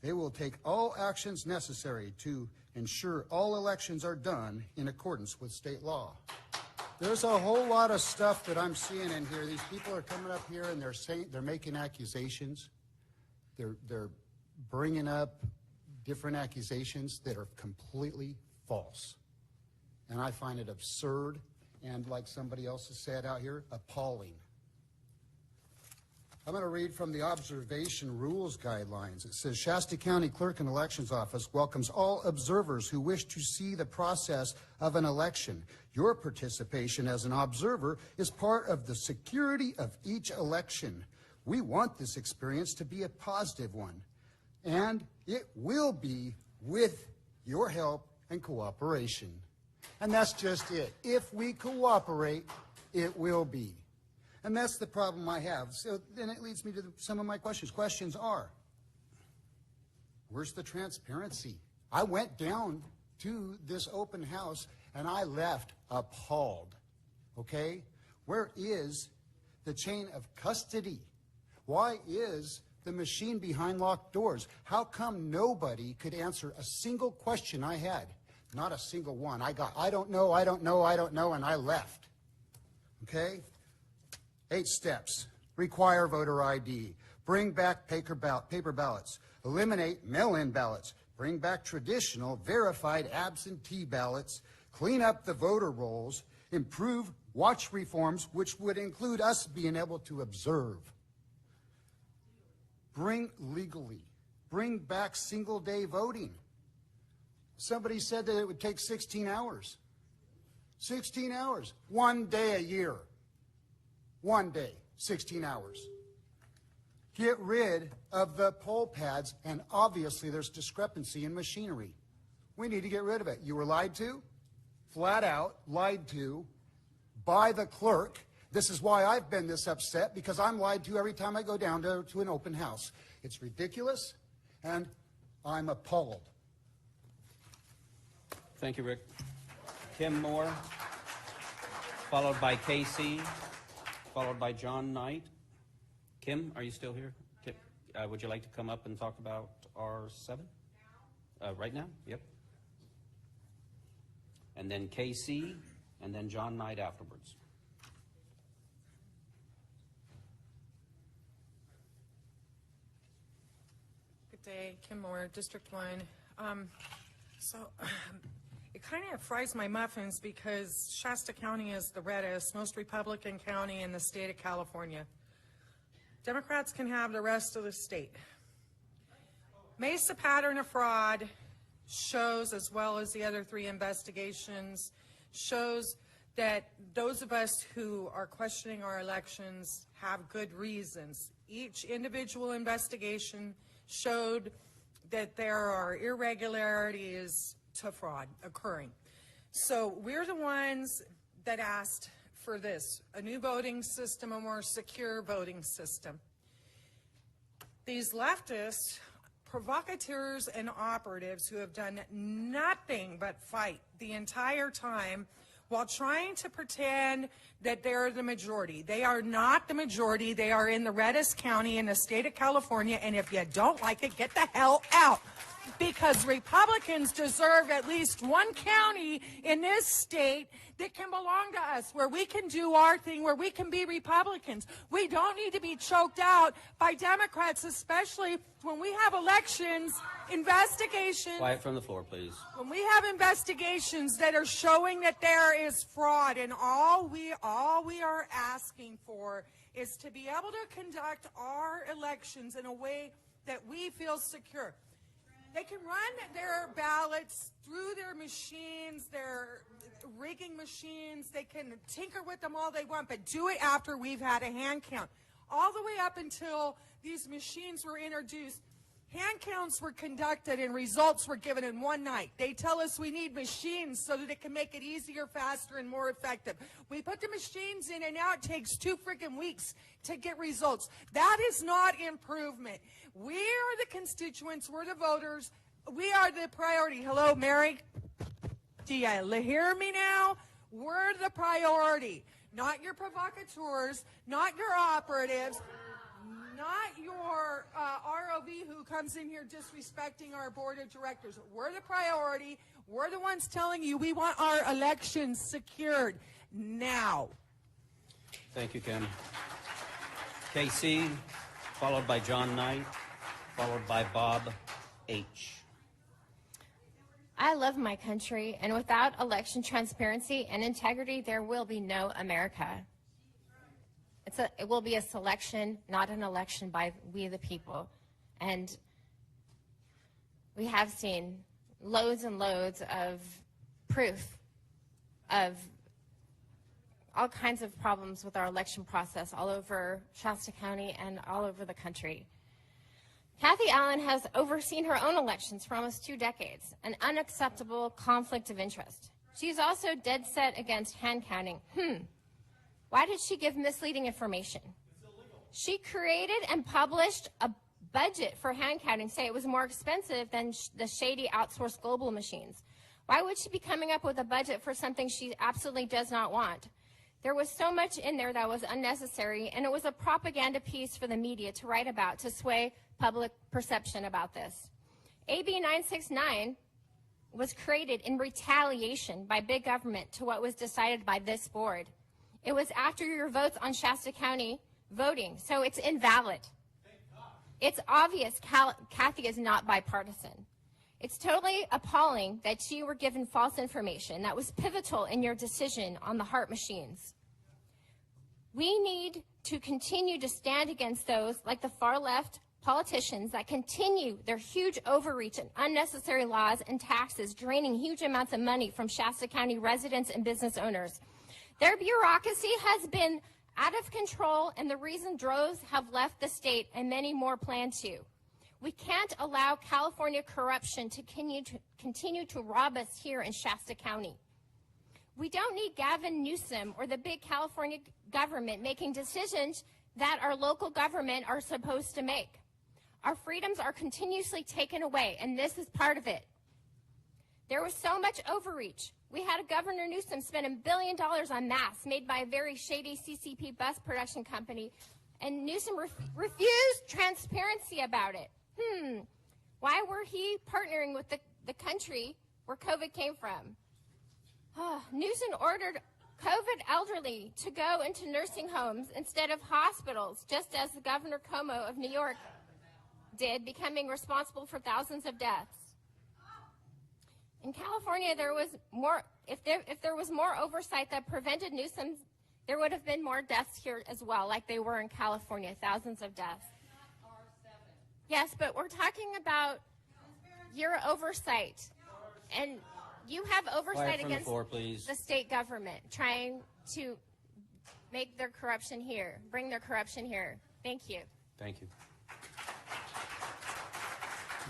they will take all actions necessary to ensure all elections are done in accordance with state law. There's a whole lot of stuff that I'm seeing in here. These people are coming up here and they're making accusations. They're bringing up different accusations that are completely false. And I find it absurd and, like somebody else has said out here, appalling. I'm going to read from the Observation Rules Guidelines. It says, Shasta County Clerk and Elections Office welcomes all observers who wish to see the process of an election. Your participation as an observer is part of the security of each election. We want this experience to be a positive one, and it will be with your help and cooperation. And that's just it. If we cooperate, it will be. And that's the problem I have. So then it leads me to some of my questions. Questions are, where's the transparency? I went down to this open house and I left appalled, okay? Where is the chain of custody? Why is the machine behind locked doors? How come nobody could answer a single question I had? Not a single one. I don't know, and I left, okay? 8 steps. Require voter ID. Bring back paper ballots. Eliminate mail-in ballots. Bring back traditional verified absentee ballots. Clean up the voter rolls. Improve watch reforms, which would include us being able to observe. Bring back single-day voting. Somebody said that it would take 16 hours. 16 hours. 1 day a year. 1 day, 16 hours. Get rid of the poll pads, and obviously there's discrepancy in machinery. We need to get rid of it. You were lied to, flat out lied to, by the clerk. This is why I've been this upset, because I'm lied to every time I go down to an open house. It's ridiculous, and I'm appalled. Thank you, Rick. Kim Moore, followed by Casey, followed by John Knight. Kim, are you still here? Kim, would you like to come up and talk about R7? Right now? Yep. And then Casey, and then John Knight afterwards. Good day, Kim Moore, District 1. It kind of fries my muffins because Shasta County is the reddest, most Republican county in the state of California. Democrats can have the rest of the state. Mesa pattern of fraud shows, as well as the other 3 investigations, shows that those of us who are questioning our elections have good reasons. Each individual investigation showed that there are irregularities to fraud occurring. So we're the ones that asked for this, a new voting system, a more secure voting system. These leftists, provocateurs and operatives who have done nothing but fight the entire time while trying to pretend that they're the majority. They are not the majority. They are in the reddest county in the state of California, and if you don't like it, get the hell out. Because Republicans deserve at least one county in this state that can belong to us, where we can do our thing, where we can be Republicans. We don't need to be choked out by Democrats, especially when we have elections, investigations. Quiet from the floor, please. When we have investigations that are showing that there is fraud, and all we are asking for is to be able to conduct our elections in a way that we feel secure. They can run their ballots through their machines, their rigging machines. They can tinker with them all they want, but do it after we've had a hand count. All the way up until these machines were introduced, hand counts were conducted and results were given in one night. They tell us we need machines so that it can make it easier, faster, and more effective. We put the machines in, and now it takes 2 freaking weeks to get results. That is not improvement. We are the constituents. We're the voters. We are the priority. Hello, Mary? Do you hear me now? We're the priority, not your provocateurs, not your operatives, not your ROV who comes in here disrespecting our board of directors. We're the priority. We're the ones telling you we want our elections secured now. Thank you, Kim. KC, followed by John Knight, followed by Bob H. I love my country, and without election transparency and integrity, there will be no America. It will be a selection, not an election by we the people. And we have seen loads and loads of proof of all kinds of problems with our election process all over Shasta County and all over the country. Kathy Allen has overseen her own elections for almost 2 decades, an unacceptable conflict of interest. She's also dead set against hand counting. Why did she give misleading information? She created and published a budget for hand counting, say it was more expensive than the shady outsourced global machines. Why would she be coming up with a budget for something she absolutely does not want? There was so much in there that was unnecessary, and it was a propaganda piece for the media to write about to sway public perception about this. AB 969 was created in retaliation by big government to what was decided by this board. It was after your votes on Shasta County voting, so it's invalid. It's obvious Kathy is not bipartisan. It's totally appalling that you were given false information that was pivotal in your decision on the heart machines. We need to continue to stand against those like the far left politicians that continue their huge overreach and unnecessary laws and taxes, draining huge amounts of money from Shasta County residents and business owners. Their bureaucracy has been out of control, and the reason droves have left the state and many more plan to. We can't allow California corruption to continue to rob us here in Shasta County. We don't need Gavin Newsom or the big California government making decisions that our local government are supposed to make. Our freedoms are continuously taken away, and this is part of it. There was so much overreach. We had a Governor Newsom spend $1 billion on masks made by a very shady CCP bus production company, and Newsom refused transparency about it. Why were he partnering with the country where COVID came from? Newsom ordered COVID elderly to go into nursing homes instead of hospitals, just as the Governor Cuomo of New York did, becoming responsible for thousands of deaths. In California, there was more. If there was more oversight that prevented Newsom, there would have been more deaths here as well, like they were in California, thousands of deaths. Yes, but we're talking about your oversight, and you have oversight against the state government trying to make their corruption here, bring their corruption here. Thank you. Thank you.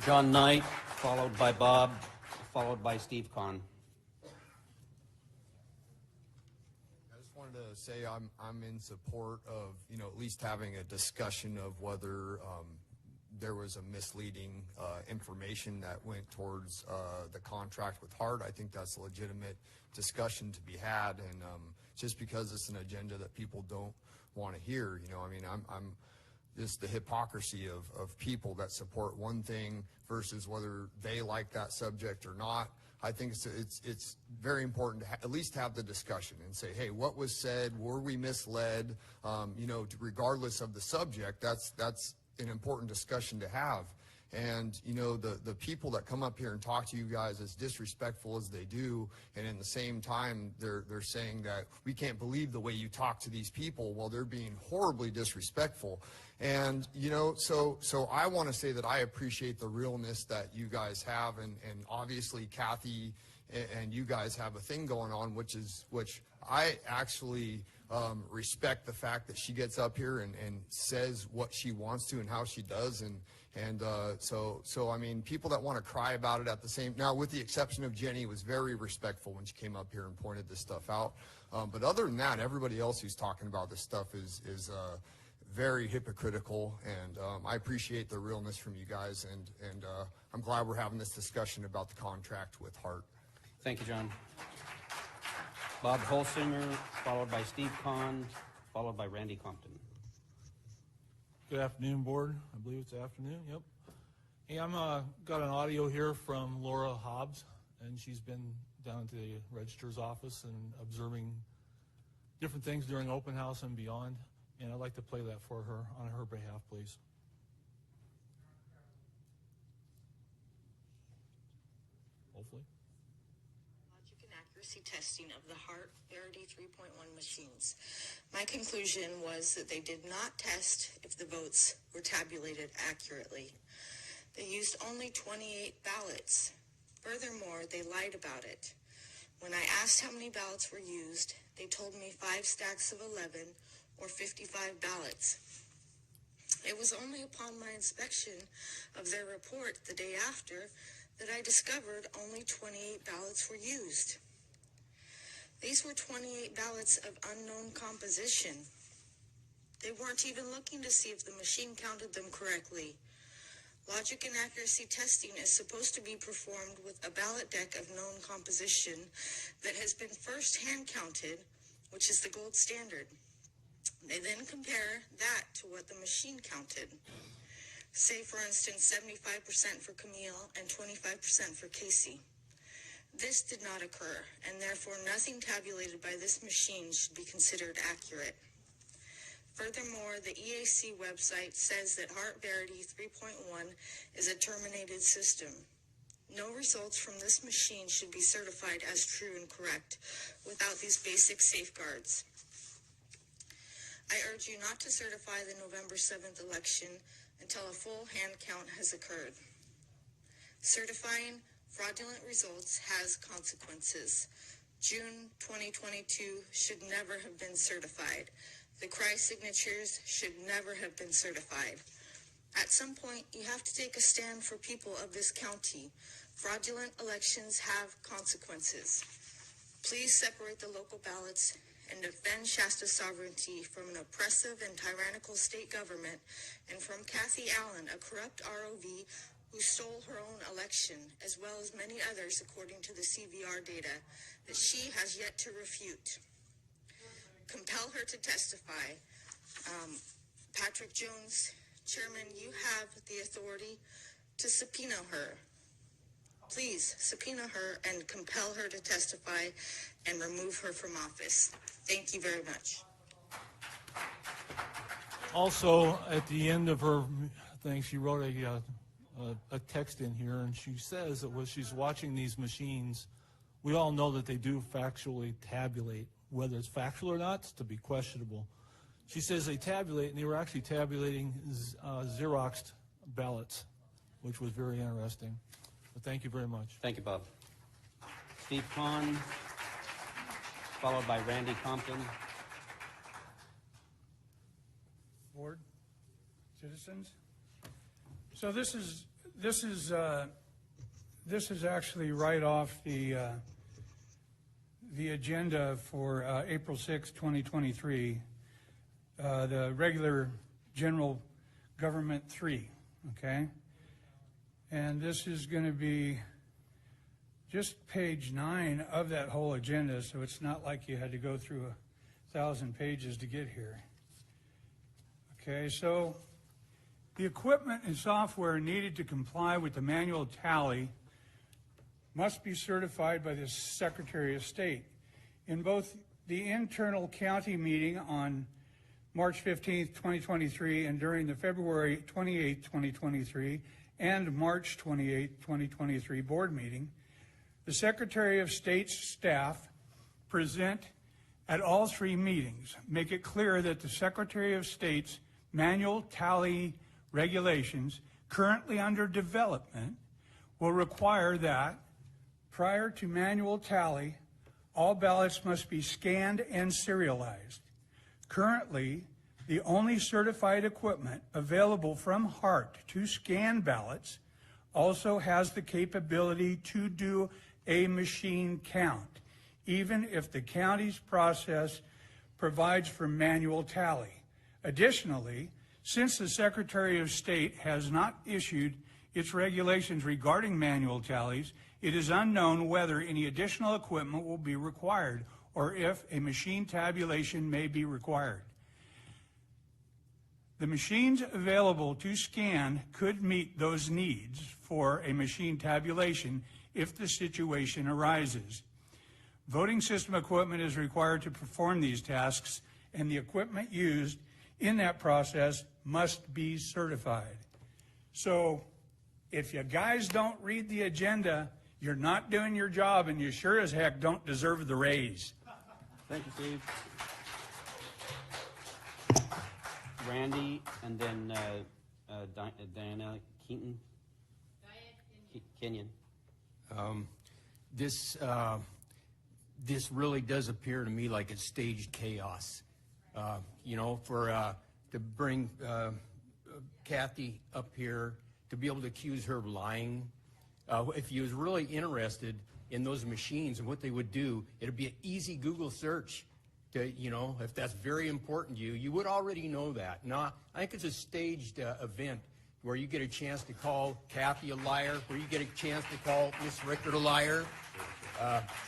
John Knight, followed by Bob, followed by Steve Kahn. I just wanted to say I'm in support of, at least having a discussion of whether there was a misleading information that went towards the contract with Hart. I think that's a legitimate discussion to be had, and just because it's an agenda that people don't want to hear, I'm just the hypocrisy of people that support one thing versus whether they like that subject or not. I think it's very important to at least have the discussion and say, hey, what was said? Were we misled? Regardless of the subject, that's an important discussion to have. And the people that come up here and talk to you guys as disrespectful as they do, and in the same time they're saying that we can't believe the way you talk to these people, while they're being horribly disrespectful. And so I want to say that I appreciate the realness that you guys have, and obviously Kathy and you guys have a thing going on, which I actually respect the fact that she gets up here and says what she wants to and how she does, and so I mean, people that want to cry about it at the same, now with the exception of Jenny, was very respectful when she came up here and pointed this stuff out, but other than that, everybody else who's talking about this stuff is very hypocritical, and I appreciate the realness from you guys, and I'm glad we're having this discussion about the contract with Hart. Thank you, John. Bob Holsinger, followed by Steve Kahn, followed by Randy Compton. Good afternoon, board. I believe it's afternoon. Yep. Hey, I'm got an audio here from Laura Hobbs, and she's been down to the registrar's office and observing different things during open house and beyond. And I'd like to play that for her on her behalf, please. Hopefully. Logic and accuracy testing of the Hart Verity 3.1 machines. My conclusion was that they did not test if the votes were tabulated accurately. They used only 28 ballots. Furthermore, they lied about it. When I asked how many ballots were used, they told me 5 stacks of 11 or 55 ballots. It was only upon my inspection of their report the day after that I discovered only 28 ballots were used. These were 28 ballots of unknown composition. They weren't even looking to see if the machine counted them correctly. Logic and accuracy testing is supposed to be performed with a ballot deck of known composition that has been first hand counted, which is the gold standard. They then compare that to what the machine counted. Say, for instance, 75% for Camille and 25% for Casey. This did not occur, and therefore nothing tabulated by this machine should be considered accurate. Furthermore, the EAC website says that Hart Verity 3.1 is a terminated system. No results from this machine should be certified as true and correct without these basic safeguards. I urge you not to certify the November 7th election until a full hand count has occurred. Certifying fraudulent results has consequences. June 2022 should never have been certified. The cry signatures should never have been certified. At some point, you have to take a stand for people of this county. Fraudulent elections have consequences. Please separate the local ballots and defend Shasta's sovereignty from an oppressive and tyrannical state government and from Kathy Allen, a corrupt ROV who stole her own election, as well as many others according to the CVR data that she has yet to refute. Compel her to testify. Patrick Jones, Chairman, you have the authority to subpoena her. Please subpoena her and compel her to testify and remove her from office. Thank you very much. Also, at the end of her thing, she wrote a text in here, and she says that when she's watching these machines, we all know that they do factually tabulate. Whether it's factual or not, it's to be questionable. She says they tabulate, and they were actually tabulating Xeroxed ballots, which was very interesting. But thank you very much. Thank you, Bob. Steve Kahn, followed by Randy Compton. Board, citizens. So this is actually right off the agenda for April 6, 2023, the regular general government 3, okay? And this is going to be just page 9 of that whole agenda, so it's not like you had to go through 1,000 pages to get here. Okay, so the equipment and software needed to comply with the manual tally must be certified by the Secretary of State. In both the internal county meeting on March 15, 2023, and during the February 28, 2023, and March 28, 2023 board meeting, the Secretary of State's staff present at all 3 meetings, make it clear that the Secretary of State's manual tally regulations currently under development will require that prior to manual tally, all ballots must be scanned and serialized. Currently, the only certified equipment available from Hart to scan ballots also has the capability to do a machine count, even if the county's process provides for manual tally. Additionally, since the Secretary of State has not issued its regulations regarding manual tallies, it is unknown whether any additional equipment will be required or if a machine tabulation may be required. The machines available to scan could meet those needs for a machine tabulation if the situation arises. Voting system equipment is required to perform these tasks, and the equipment used in that process must be certified. So if you guys don't read the agenda, you're not doing your job, and you sure as heck don't deserve the raise. Thank you, Steve. Randy, and then Diana Keaton. Kenyon. This really does appear to me like it's staged chaos. You know, to bring Kathy up here, to be able to accuse her of lying. If he was really interested in those machines and what they would do, it'd be an easy Google search. You know, if that's very important to you, you would already know that. No, I think it's a staged event where you get a chance to call Kathy a liar, where you get a chance to call Miss Rickard a liar.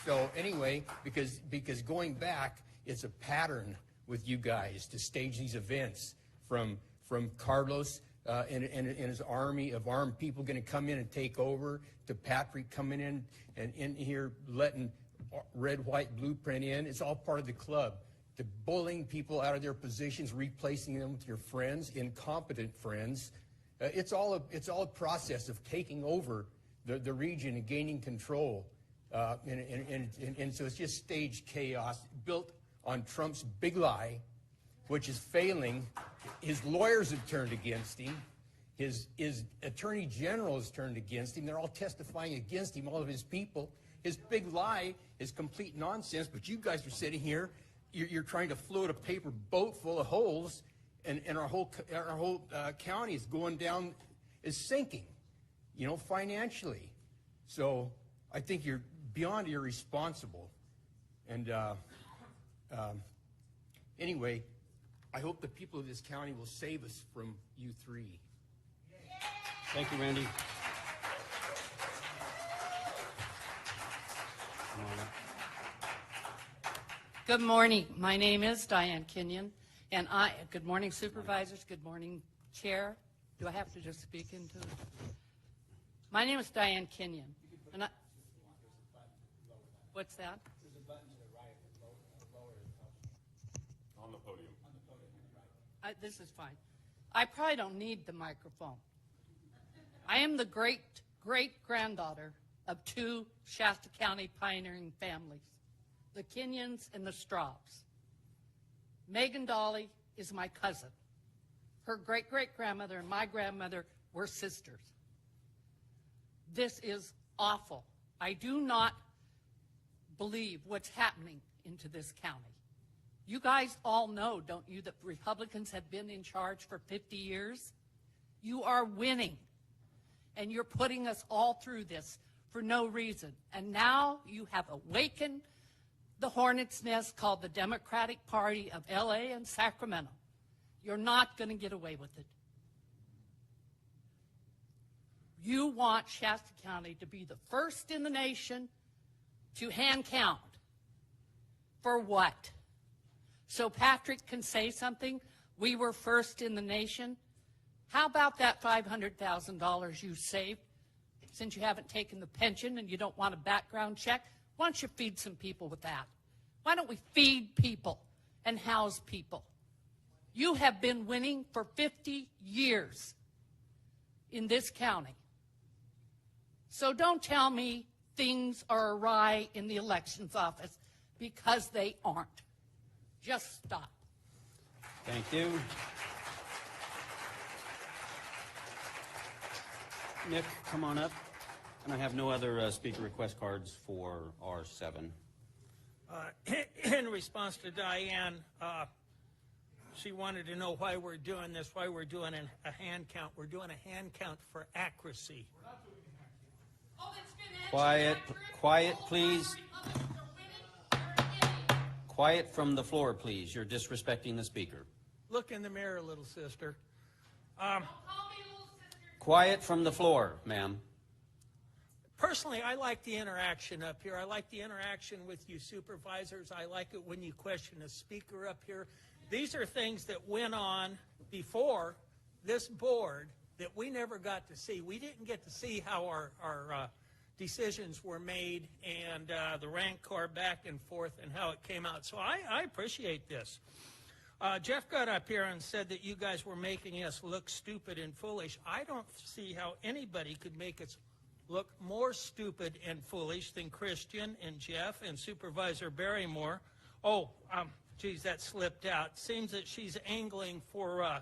So anyway, because going back, it's a pattern with you guys to stage these events from Carlos and his army of armed people going to come in and take over, to Patrick coming in and in here letting red, white blueprint in. It's all part of the club. To bullying people out of their positions, replacing them with your friends, incompetent friends. It's all a process of taking over the region and gaining control. And so it's just staged chaos built on Trump's big lie, which is failing. His lawyers have turned against him. His attorney general has turned against him. They're all testifying against him, all of his people. His big lie is complete nonsense, but you guys are sitting here, you're trying to float a paper boat full of holes, and our whole county is going down, is sinking, you know, financially. So I think you're beyond irresponsible. And anyway, I hope the people of this county will save us from you three. Thank you, Randy. Good morning. My name is Diane Kenyon, and good morning, supervisors. Good morning, chair. Do I have to just speak into it? My name is Diane Kenyon, and what's that? On the podium. This is fine. I probably don't need the microphone. I am the great-great-granddaughter of two Shasta County pioneering families, the Kenyons and the Straubs. Megan Dolly is my cousin. Her great-great-grandmother and my grandmother were sisters. This is awful. I do not believe what's happening into this county. You guys all know, don't you, that Republicans have been in charge for 50 years? You are winning, and you're putting us all through this for no reason. And now you have awakened the hornet's nest called the Democratic Party of LA and Sacramento. You're not going to get away with it. You want Shasta County to be the first in the nation to hand count. For what? So Patrick can say something, we were first in the nation. How about that $500,000 you saved? Since you haven't taken the pension and you don't want a background check, why don't you feed some people with that? Why don't we feed people and house people? You have been winning for 50 years in this county. So don't tell me things are awry in the elections office, because they aren't. Just stop. Thank you. Nick, come on up. And I have no other speaker request cards for R7. In response to Diane, she wanted to know why we're doing this, why we're doing a hand count. We're doing a hand count for accuracy. Quiet, please. Quiet from the floor, please. You're disrespecting the speaker. Look in the mirror, little sister. Quiet from the floor, ma'am. personally, I like the interaction up here. I like the interaction with you supervisors. I like it when you question a speaker up here. These are things that went on before this board that we never got to see. We didn't get to see how our decisions were made and the rancor back and forth and how it came out. So I appreciate this. Jeff got up here and said that you guys were making us look stupid and foolish. I don't see how anybody could make us look more stupid and foolish than Christian and Jeff and Supervisor Barrymore. Oh, geez, that slipped out. Seems that she's angling for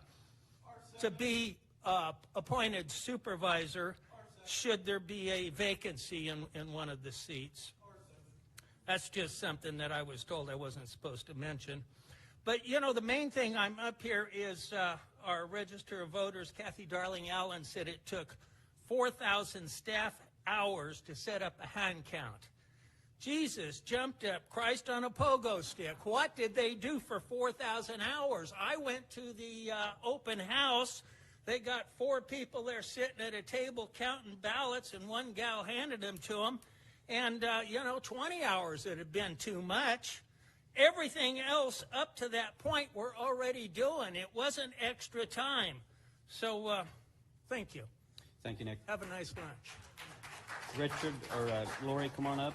to be appointed supervisor should there be a vacancy in one of the seats. That's just something that I was told I wasn't supposed to mention. But, you know, the main thing I'm up here is our Register of Voters, Kathy Darling Allen, said it took 4,000 staff hours to set up a hand count. Jesus jumped up, Christ on a pogo stick. What did they do for 4,000 hours? I went to the open house. They got 4 people there sitting at a table counting ballots, and one gal handed them to them. And, 20 hours would have been too much. Everything else up to that point we're already doing. It wasn't extra time. So, thank you. Thank you, Nick. Have a nice lunch. Richard, or Lori, come on up.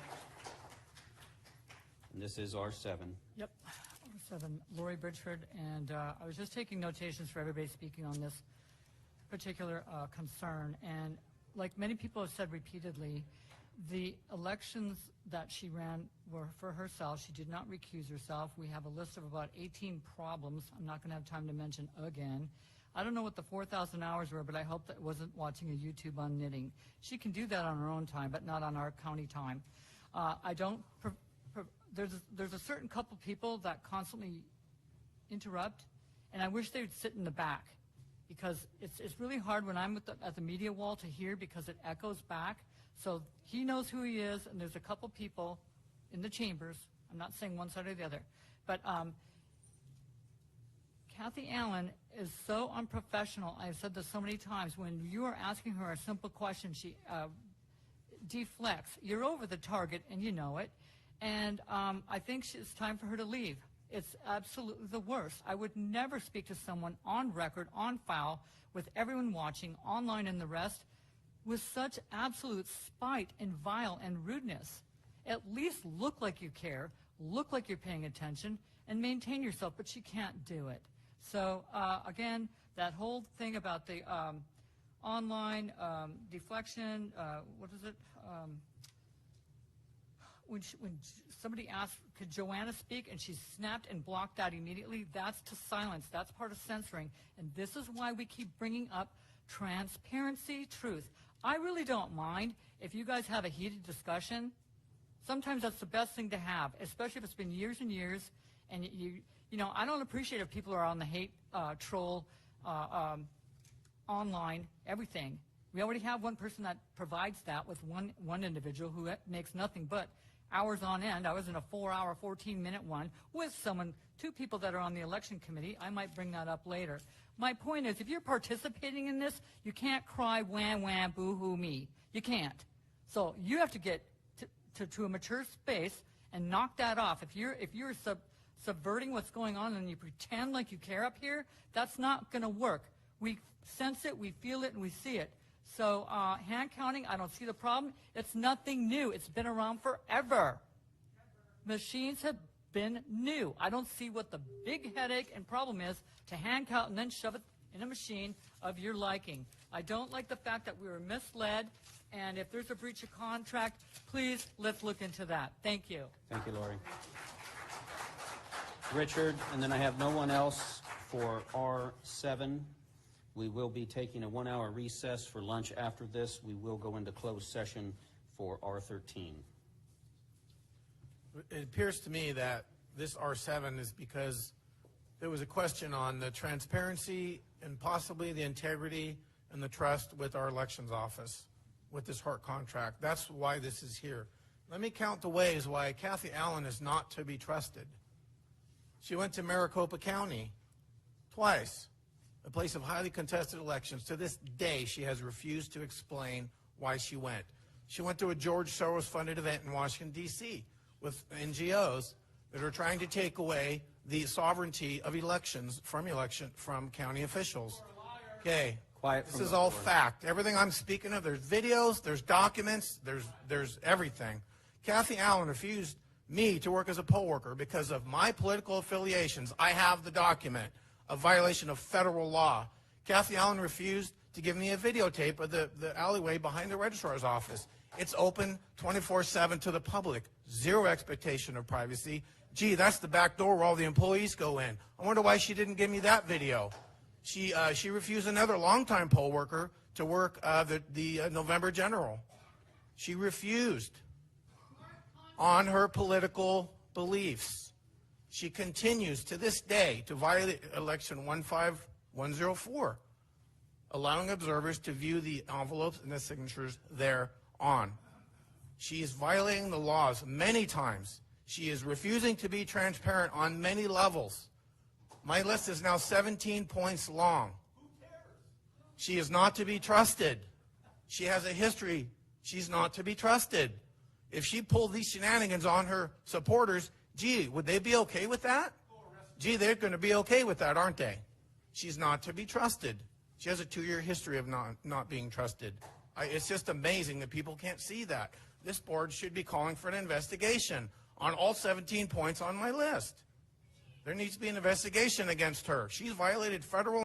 And this is R7. Yep, R7, Lori Bridgeford, and I was just taking notations for everybody speaking on this particular concern. And like many people have said repeatedly, the elections that she ran were for herself. She did not recuse herself. We have a list of about 18 problems. I'm not going to have time to mention again. I don't know what the 4,000 hours were, but I hope that wasn't watching a YouTube on knitting. She can do that on her own time, but not on our county time. There's a certain couple people that constantly interrupt, and I wish they would sit in the back, because it's really hard when I'm at the media wall to hear, because it echoes back. So he knows who he is, and there's a couple people in the chambers. I'm not saying one side or the other, but Kathy Allen is so unprofessional. I've said this so many times. When you are asking her a simple question, she deflects. You're over the target, and you know it. And I think it's time for her to leave. It's absolutely the worst. I would never speak to someone on record, on file, with everyone watching, online and the rest, with such absolute spite and vile and rudeness. At least look like you care, look like you're paying attention, and maintain yourself, but she can't do it. So, again, that whole thing about the online deflection, what is it? When somebody asked, could Joanna speak, and she snapped and blocked out immediately, that's to silence. That's part of censoring. And this is why we keep bringing up transparency, truth. I really don't mind if you guys have a heated discussion. Sometimes that's the best thing to have, especially if it's been years and years. And I don't appreciate if people are on the hate troll online, everything. We already have one person that provides that with one individual who makes nothing but hours on end. I was in a 4-hour, 14-minute one with two people that are on the election committee. I might bring that up later. My point is, if you're participating in this, you can't cry, wham, wham, boo-hoo, me. You can't. So you have to get to a mature space and knock that off. If you're subverting what's going on and you pretend like you care up here, that's not going to work. We sense it, we feel it, and we see it. So hand counting, I don't see the problem. It's nothing new. It's been around forever. Machines have been new. I don't see what the big headache and problem is to hand count and then shove it in a machine of your liking. I don't like the fact that we were misled, and if there's a breach of contract, please, let's look into that. Thank you. Thank you, Lori. Richard, and then I have no one else for R7. We will be taking a 1-hour recess for lunch after this. We will go into closed session for R13. It appears to me that this R7 is because there was a question on the transparency and possibly the integrity and the trust with our elections office with this HART contract. That's why this is here. Let me count the ways why Kathy Allen is not to be trusted. She went to Maricopa County twice, a place of highly contested elections. To this day, she has refused to explain why she went. She went to a George Soros-funded event in Washington, D.C. with NGOs that are trying to take away the sovereignty of elections from county officials. Okay. Quiet This from is the all floor. fact. Everything I'm speaking of, there's videos, there's documents, there's everything. Kathy Allen refused me to work as a poll worker because of my political affiliations. I have the document, a violation of federal law. Kathy Allen refused to give me a videotape of the alleyway behind the registrar's office. It's open 24/7 to the public. Zero expectation of privacy. Gee, that's the back door where all the employees go in. I wonder why she didn't give me that video. She refused another longtime poll worker to work the November general. She refused on her political beliefs. She continues to this day to violate Election 15104, allowing observers to view the envelopes and the signatures thereon. She is violating the laws many times. She is refusing to be transparent on many levels. My list is now 17 points long. She is not to be trusted. She has a history. She's not to be trusted. If she pulled these shenanigans on her supporters, gee, would they be okay with that? Gee, they're going to be okay with that, aren't they? She's not to be trusted. She has a 2-year history of not being trusted. It's just amazing that people can't see that. This board should be calling for an investigation on all 17 points on my list. There needs to be an investigation against her. She's violated federal